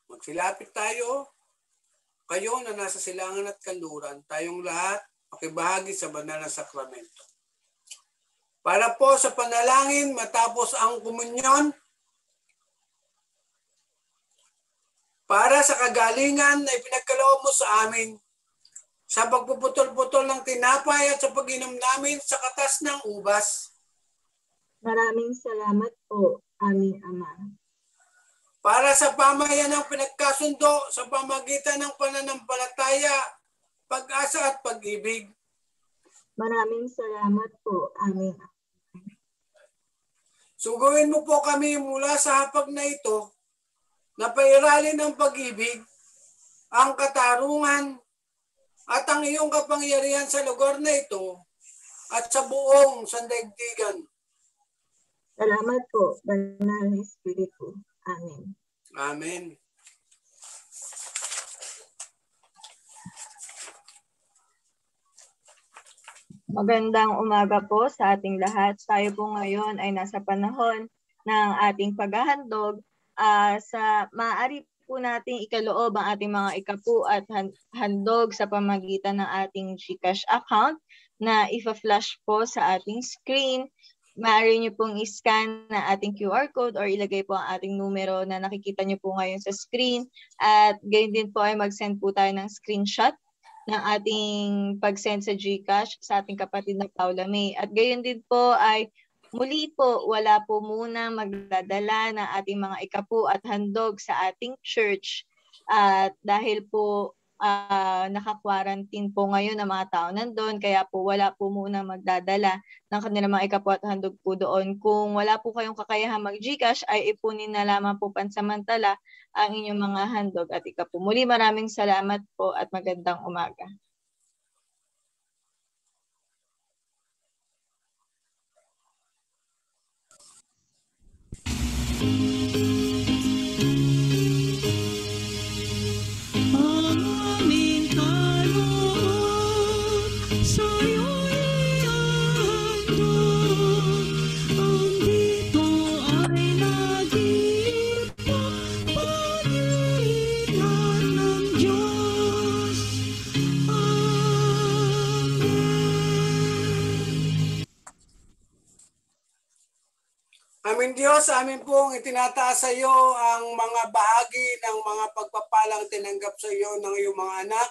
Magsilapit tayo, kayo na nasa silangan at kanluran, tayong lahat makibahagi sa banal na sakramento. Para po sa panalangin matapos ang komunyon, para sa kagalingan na ipinagkaloob mo sa amin, sa pagpuputol-putol ng tinapay at sa pag-inom namin sa katas ng ubas. Maraming salamat po, aming Ama. Para sa pamayan ng pinagkasundo sa pamagitan ng pananampalataya, pag-asa at pag-ibig. Maraming salamat po, aming Ama. Suguin mo po kami mula sa hapag na ito na pairalin ng pag-ibig, ang katarungan, at ang iyong kapangyarihan sa lugar na ito at sa buong sandaigdigan. Salamat po, Banal na Espiritu. Amen. Amen. Magandang umaga po sa ating lahat. Tayo po ngayon ay nasa panahon ng ating paghahandog. Maaari po nating ikaloob ang ating mga ikapu at handog sa pamagitan ng ating GCash account na ifa-flash po sa ating screen. Maaari nyo pong i-scan na ating QR code or ilagay po ang ating numero na nakikita nyo po ngayon sa screen. At gayon din po ay mag-send po tayo ng screenshot ng ating pag-send sa GCash sa ating kapatid na Paula May. At gayon din po ay muli po, wala po muna magdadala ng ating mga ikapu at handog sa ating church. At dahil po naka-quarantine po ngayon ang mga tao nandun, kaya po wala po muna magdadala ng kanilang mga ikapu at handog po doon. Kung wala po kayong kakayahan mag-GCash, ay ipunin na lamang po pansamantala ang inyong mga handog at ikapu. Muli maraming salamat po at magandang umaga. Aming Diyos, amin pong itinataas sa iyo ang mga bahagi ng mga pagpapalang tinanggap sa iyo ng iyong mga anak.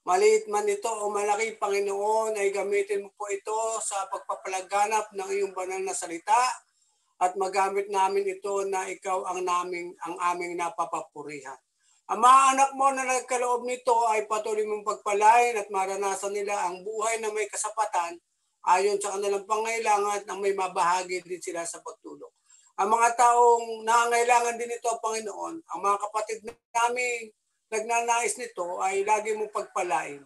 Maliit man ito o malaki, Panginoon, ay gamitin mo po ito sa pagpapalaganap ng iyong banal na salita at magamit namin ito na ikaw ang aming napapapurihan. Ang mga anak mo na nagkaloob nito ay patuloy mong pagpalain at maranasan nila ang buhay na may kasapatan ayon sa kanilang pangailangan at may mabahagi din sila sa pagtulong. Ang mga taong nangangailangan din ito, Panginoon, ang mga kapatid namin nagnanais nito ay lagi mong pagpalain.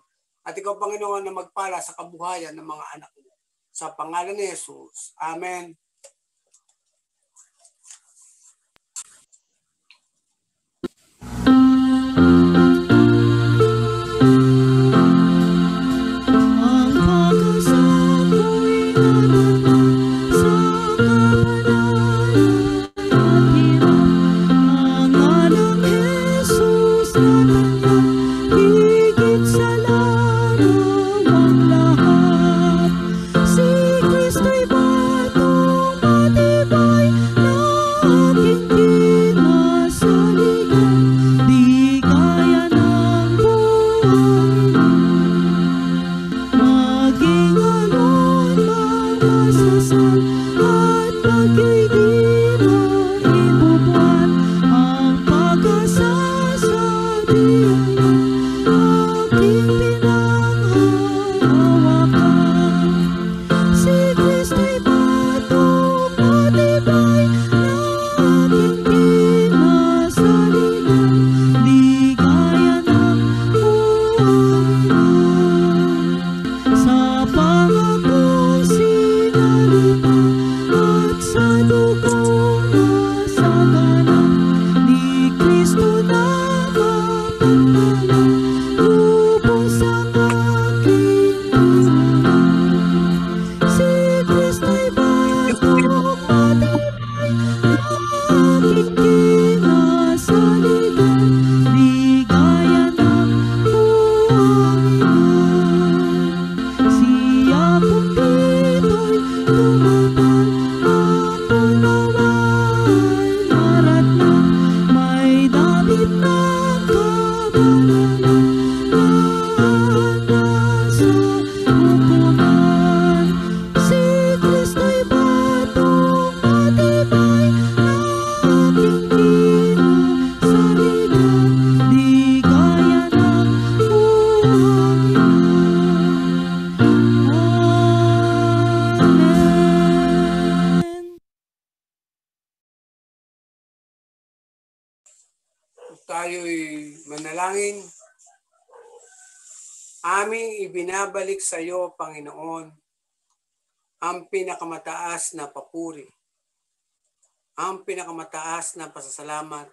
At ikaw, Panginoon, na magpala sa kabuhayan ng mga anak mo. Sa pangalan ni Jesus. Amen. Maging alon, magmasal. tayo'y manalangin. Aming ibinabalik sa iyo, Panginoon, ang pinakamataas na papuri, ang pinakamataas na pasasalamat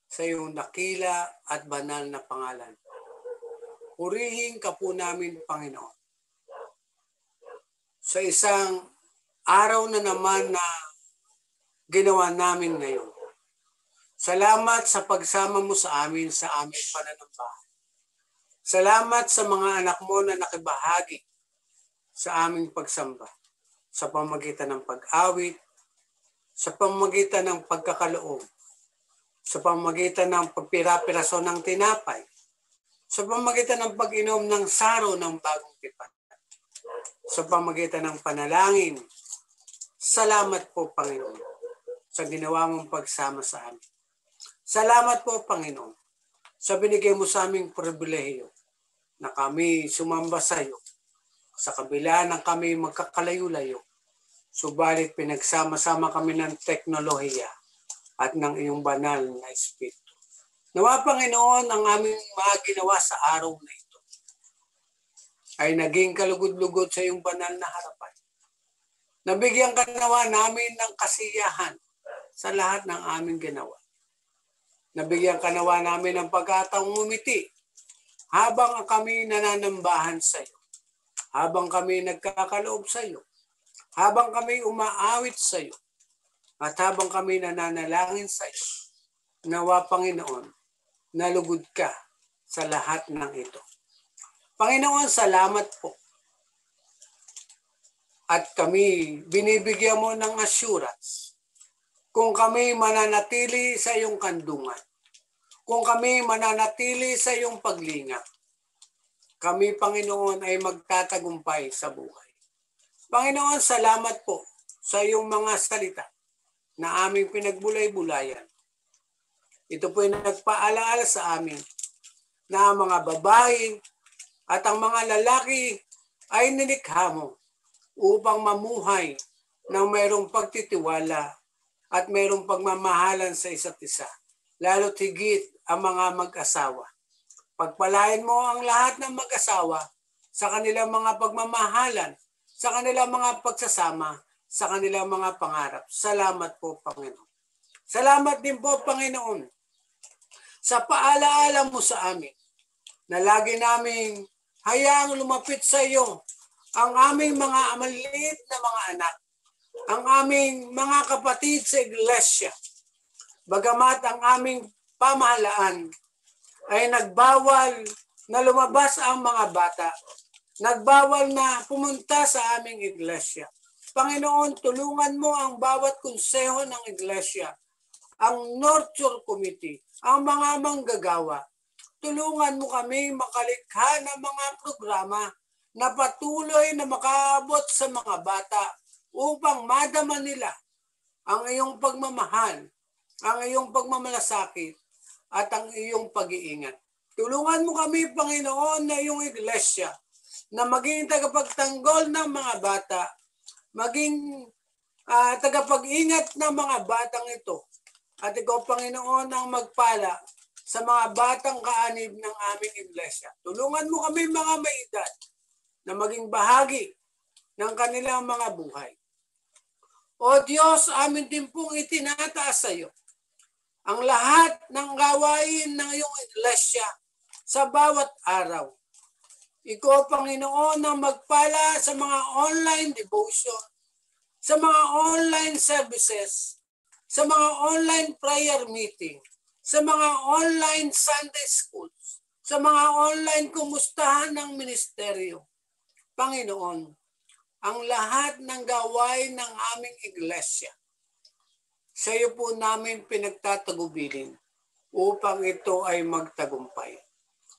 sa iyong dakila at banal na pangalan. Purihin ka po namin, Panginoon, sa isang araw na naman na ginawa namin ngayon. Salamat sa pagsama mo sa amin sa aming pananambahan. Salamat sa mga anak mo na nakibahagi sa aming pagsamba, sa pamamagitan ng pag-awit, sa pamamagitan ng pagkakaloob, sa pamamagitan ng pagpira-piraso ng tinapay, sa pamamagitan ng pag-inom ng saro ng bagong tipan, sa pamamagitan ng panalangin. Salamat po, Panginoon, sa ginawa mong pagsama sa amin. Salamat po, Panginoon, sa binigay mo sa aming pribilehiyo na kami sumamba sa iyo sa kabila ng kami magkakalayo-layo. Subalit pinagsama-sama kami ng teknolohiya at ng iyong banal na Espiritu. Nawa, Panginoon, ang aming mga ginawa sa araw na ito ay naging kalugod-lugod sa iyong banal na harapan. Nabigyan ka nawa namin ng kasiyahan sa lahat ng aming ginawa. Nabigyan ka nawa namin ng pagkataong umiti habang kami nananambahan sa iyo, habang kami nagkakaloob sa iyo, habang kami umaawit sa iyo, at habang kami nananalangin sa iyo. Nawa, Panginoon, nalugod ka sa lahat ng ito. Panginoon, salamat po. At kami binibigyan mo ng assurance kung kami mananatili sa iyong kandungan, kung kami mananatili sa iyong paglingap, kami, Panginoon, ay magtatagumpay sa buhay. Panginoon, salamat po sa iyong mga salita na aming pinagbulay-bulayan. Ito po ay nagpaalaala sa amin na ang mga babae at ang mga lalaki ay nilikha mo upang mamuhay ng mayroong pagtitiwala at mayroong pagmamahalan sa isa't isa, lalo't higit ang mga mag-asawa. Pagpalain mo ang lahat ng mag-asawa sa kanilang mga pagmamahalan, sa kanilang mga pagsasama, sa kanilang mga pangarap. Salamat po, Panginoon. Salamat din po, Panginoon, sa paalaala mo sa amin na lagi naming hayaang lumapit sa iyo ang aming mga maliit na mga anak, ang aming mga kapatid sa iglesia. Bagamat ang aming pamahalaan ay nagbawal na lumabas ang mga bata, nagbawal na pumunta sa aming iglesia. Panginoon, tulungan mo ang bawat konseho ng iglesia, ang nurture committee, ang mga manggagawa. Tulungan mo kami makalikha ng mga programa na patuloy na makaabot sa mga bata upang madama nila ang iyong pagmamahal, ang iyong pagmamalasakit, at ang iyong pag-iingat. Tulungan mo kami, Panginoon, na iyong iglesia na maging tagapagtanggol ng mga bata, maging tagapag-ingat ng mga batang ito. At ikaw, Panginoon, ang magpala sa mga batang kaanib ng aming iglesia. Tulungan mo kami, mga may edad, na maging bahagi ng kanilang mga buhay. O Diyos, amin din pong itinataas sa iyo ang lahat ng gawain ng iyong iglesia sa bawat araw. Ikaw, Panginoon, ang magpala sa mga online devotion, sa mga online services, sa mga online prayer meeting, sa mga online Sunday schools, sa mga online kumustahan ng ministeryo. Panginoon, ang lahat ng gawain ng aming iglesia, sa iyo po namin pinagtatagubilin upang ito ay magtagumpay.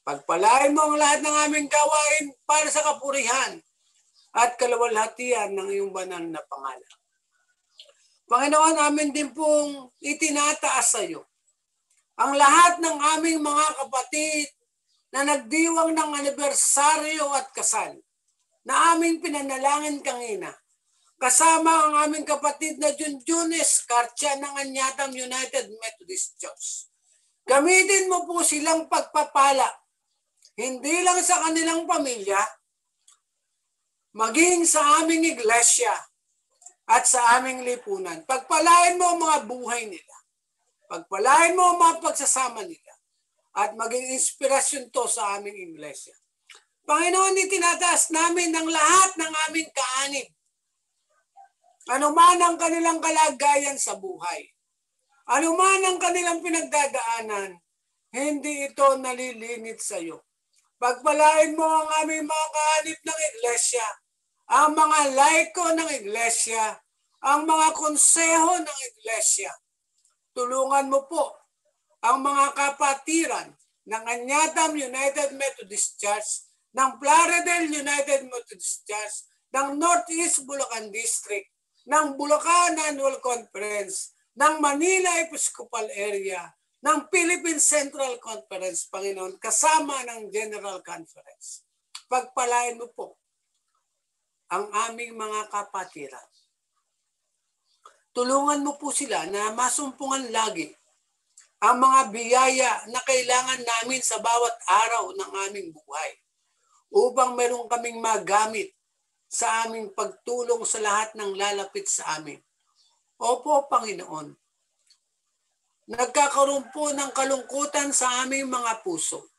Pagpalain mo ang lahat ng aming gawain para sa kapurihan at kalawalhatian ng iyong banal na pangalan. Panginoon, amin din pong itinataas sa iyo ang lahat ng aming mga kapatid na nagdiwang ng anibersaryo at kasal na aming pinanalangin kanina. Kasama ang aming kapatid na Junjunes Kartya ng Anyatam United Methodist Church. Gamitin mo po silang pagpapala. Hindi lang sa kanilang pamilya, maging sa aming iglesia at sa aming lipunan. Pagpalain mo ang mga buhay nila. Pagpalain mo ang mga pagsasama nila. At maging inspirasyon to sa aming iglesia. Panginoon, itinataas namin ng lahat ng aming kaanib. Ano man ang kanilang kalagayan sa buhay. Ano man ang kanilang pinagdadaanan, hindi ito nalilingit sa iyo. Pagpalain mo ang aming mga kaanib ng iglesia, ang mga laiko ng iglesia, ang mga konseho ng iglesia. Tulungan mo po ang mga kapatiran ng Anyatam United Methodist Church, ng Plaridel United Methodist Church, ng Northeast Bulacan District, ng Bulacan Annual Conference, ng Manila Episcopal Area, ng Philippine Central Conference, Panginoon, kasama ng General Conference. Pagpalain mo po ang aming mga kapatiran. Tulungan mo po sila na masumpungan lagi ang mga biyaya na kailangan namin sa bawat araw ng aming buhay upang meron kaming magamit sa aming pagtulong sa lahat ng lalapit sa amin. Opo, Panginoon. Nagkakaroon po ng kalungkutan sa aming mga puso.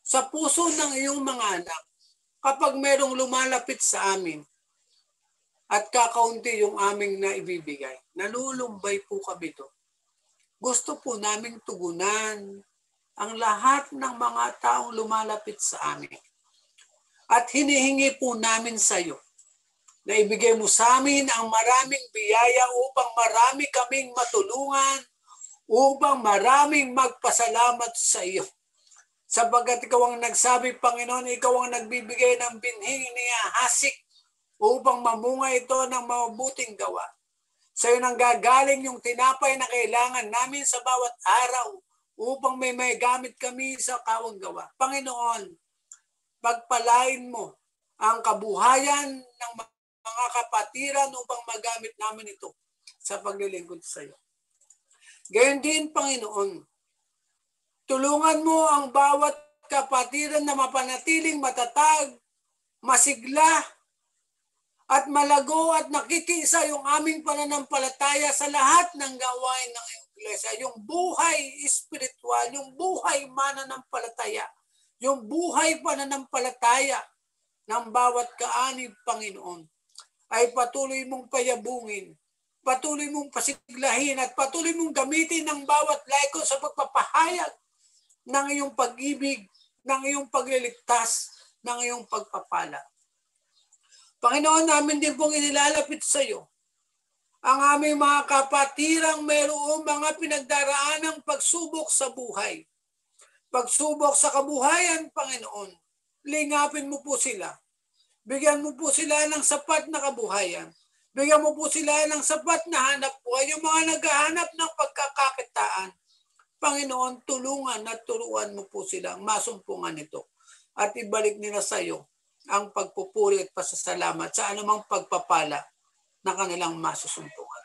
Sa puso ng iyong mga anak, kapag merong lumalapit sa amin at kakaunti yung aming naibibigay, nalulumbay po kami doon. Gusto po naming tugunan ang lahat ng mga taong lumalapit sa amin. At hinihingi po namin sa iyo na ibigay mo sa amin ang maraming biyaya upang marami kaming matulungan, upang maraming magpasalamat sa iyo. Sapagkat ikaw ang nagsabi, Panginoon, ikaw ang nagbibigay ng binhing niya hasik upang mamunga ito ng mabuting gawa. Sa iyo nang gagaling yung tinapay na kailangan namin sa bawat araw upang may gamit kami sa kawang gawa. Panginoon, pagpalain mo ang kabuhayan ng mga kapatiran upang magamit namin ito sa paglilingkod sa iyo. Gayon din, Panginoon, tulungan mo ang bawat kapatiran na mapanatiling matatag, masigla, at malago at nakikiisa yung aming pananampalataya sa lahat ng gawain ng Iglesia. Yung buhay espiritual, yung buhay mananampalataya, yung buhay pananampalataya ng bawat kaanib, Panginoon, ay patuloy mong payabungin, patuloy mong pasiglahin, at patuloy mong gamitin ng bawat laiko sa pagpapahayag ng iyong pag-ibig, ng iyong pagliligtas, ng iyong pagpapala. Panginoon, namin din pong inilalapit sa iyo ang aming mga kapatirang mayroong mga pinagdaraanang pagsubok sa buhay. Pagsubok sa kabuhayan, Panginoon, lingapin mo po sila. Bigyan mo po sila ng sapat na kabuhayan. Bigyan mo po sila ng sapat na hanap buhay. Yung mga naghahanap ng pagkakakitaan, Panginoon, tulungan at turuan mo po silang masumpungan ito. At ibalik nila sa iyo ang pagpupuri at pasasalamat sa anumang pagpapala na kanilang masusumpungan.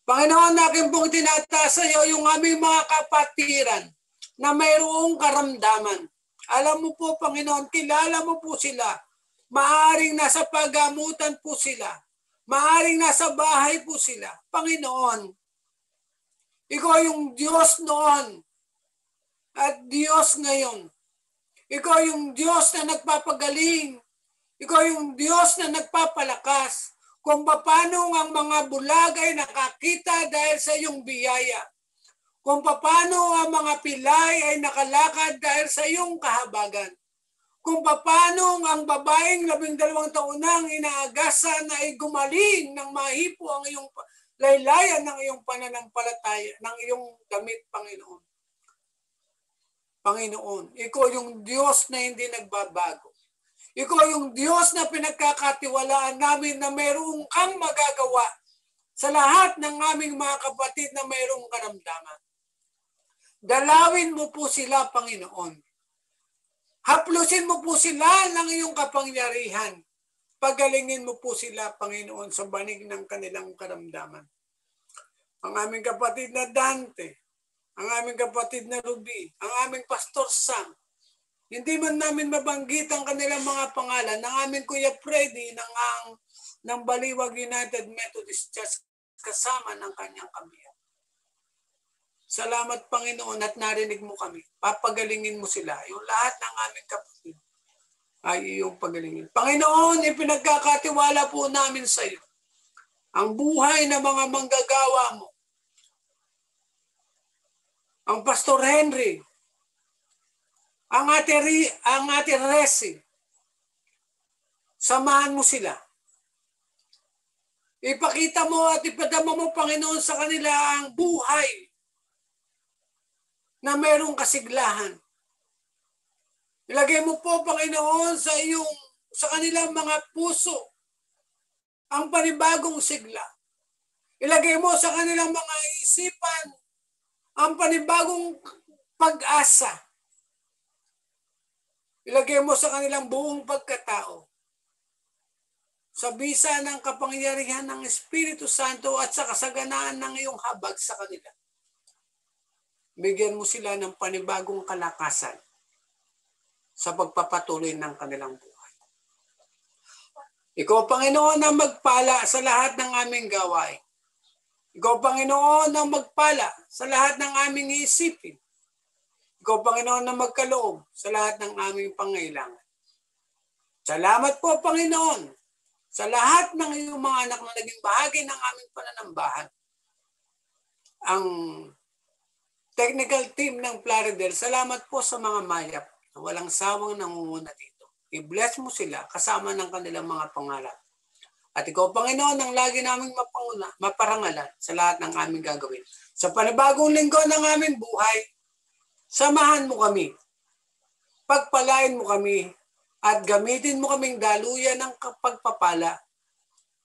Panginoon, aking pong tinataas sa iyo yung aming mga kapatiran na mayroong karamdaman. Alam mo po, Panginoon, kilala mo po sila. Maaring nasa paggamutan po sila. Maaring nasa bahay po sila. Panginoon, ikaw yung Diyos noon at Diyos ngayon. Ikaw yung Diyos na nagpapagaling. Ikaw yung Diyos na nagpapalakas. Kung paano ang mga bulag ay nakakita dahil sa iyong biyaya. Kung paano ang mga pilay ay nakalakad dahil sa iyong kahabagan. Kung paano ang babaeng 12 taon nang inaagasan ay gumaling ng mahipo ang iyong laylayan ng iyong pananampalataya, ng iyong damit, Panginoon. Panginoon, ikaw yung Diyos na hindi nagbabago. Ikaw yung Diyos na pinagkakatiwalaan namin na mayroong kang magagawa sa lahat ng aming mga kapatid na mayroong karamdaman. Dalawin mo po sila, Panginoon. Haplusin mo po sila ng iyong kapangyarihan. Pagalingin mo po sila, Panginoon, sa banig ng kanilang karamdaman. Ang aming kapatid na Dante, ang aming kapatid na Ruby, ang aming Pastor Sam. Hindi man namin mabanggit ang kanilang mga pangalan, ng aming Kuya Freddy ng Baliwag United Methodist Church kasama ng kanyang kabiyak. Salamat Panginoon at narinig mo kami. Papagalingin mo sila. Yung lahat ng aming kapatid ay iyong pagalingin. Panginoon, ipinagkakatiwala po namin sa iyo ang buhay ng mga manggagawa mo. Ang Pastor Henry, ang Ate Resi, samahan mo sila. Ipakita mo at ipadama mo, Panginoon, sa kanila ang buhay na mayroong kasiglahan. Ilagay mo po, Panginoon, sa kanilang mga puso ang panibagong sigla. Ilagay mo sa kanilang mga isipan ang panibagong pag-asa. Ilagay mo sa kanilang buong pagkatao. Sa bisa ng kapangyarihan ng Espiritu Santo at sa kasaganaan ng iyong habag sa kanila. Bigyan mo sila ng panibagong kalakasan sa pagpapatuloy ng kanilang buhay. Ikaw, Panginoon, ang magpala sa lahat ng aming gawain. Ikaw, Panginoon, ang magpala sa lahat ng aming iisipin. Ikaw, Panginoon, ang magkaloob sa lahat ng aming pangailangan. Salamat po, Panginoon, sa lahat ng iyong mga anak na naging bahagi ng aming pananambahan. Ang technical team ng Plaridel, salamat po sa mga mayap na walang sawang nangunguna dito. I-bless mo sila kasama ng kanilang mga pangalan. At ikaw, Panginoon, ang lagi naming maparangalan sa lahat ng aming gagawin. Sa panibagong linggo ng aming buhay, samahan mo kami. Pagpalain mo kami at gamitin mo kaming daluyan ng pagpapala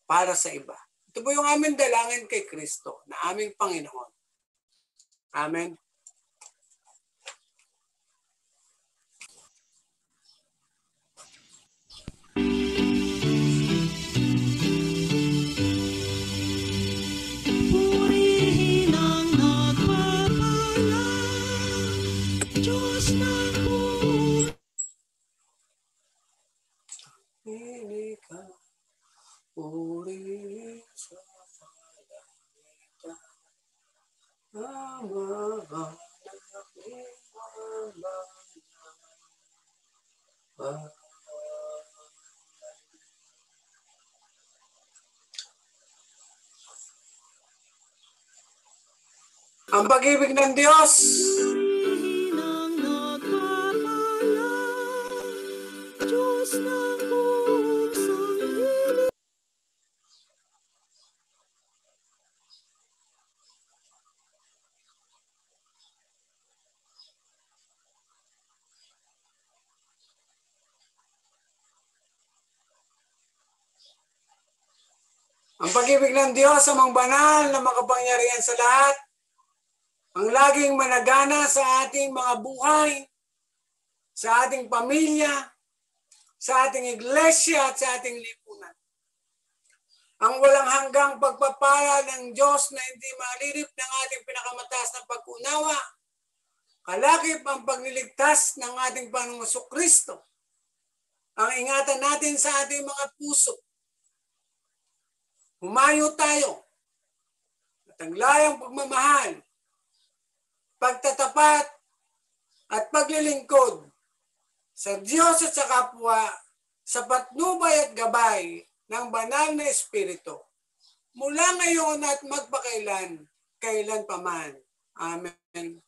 para sa iba. Ito po yung aming dalangin kay Kristo na aming Panginoon. Amen. Purihin ang nagpapala, Diyos ng buhay. Pili ka, purihin sa kalangitan, ang mga naging ang pag-ibig ng Diyos. Purihin ang nagpapala, Diyos ng buong sanglibutan. Ang pag-ibig ng Diyos amang banal na makapangyarihan sa lahat, ang laging managana sa ating mga buhay, sa ating pamilya, sa ating iglesia at sa ating lipunan. Ang walang hanggang pagpapala ng Diyos na hindi malilip ng ating pinakamataas na pag-unawa, kalakip ang pagliligtas ng ating Panginoong Jesucristo. Ang ingatan natin sa ating mga puso. Humayo tayo at ang layang pagmamahal, pagtatapat at paglilingkod sa Diyos at sa kapwa sa patnubay at gabay ng banal na Espiritu mula ngayon at magpakailan, kailan paman. Amen.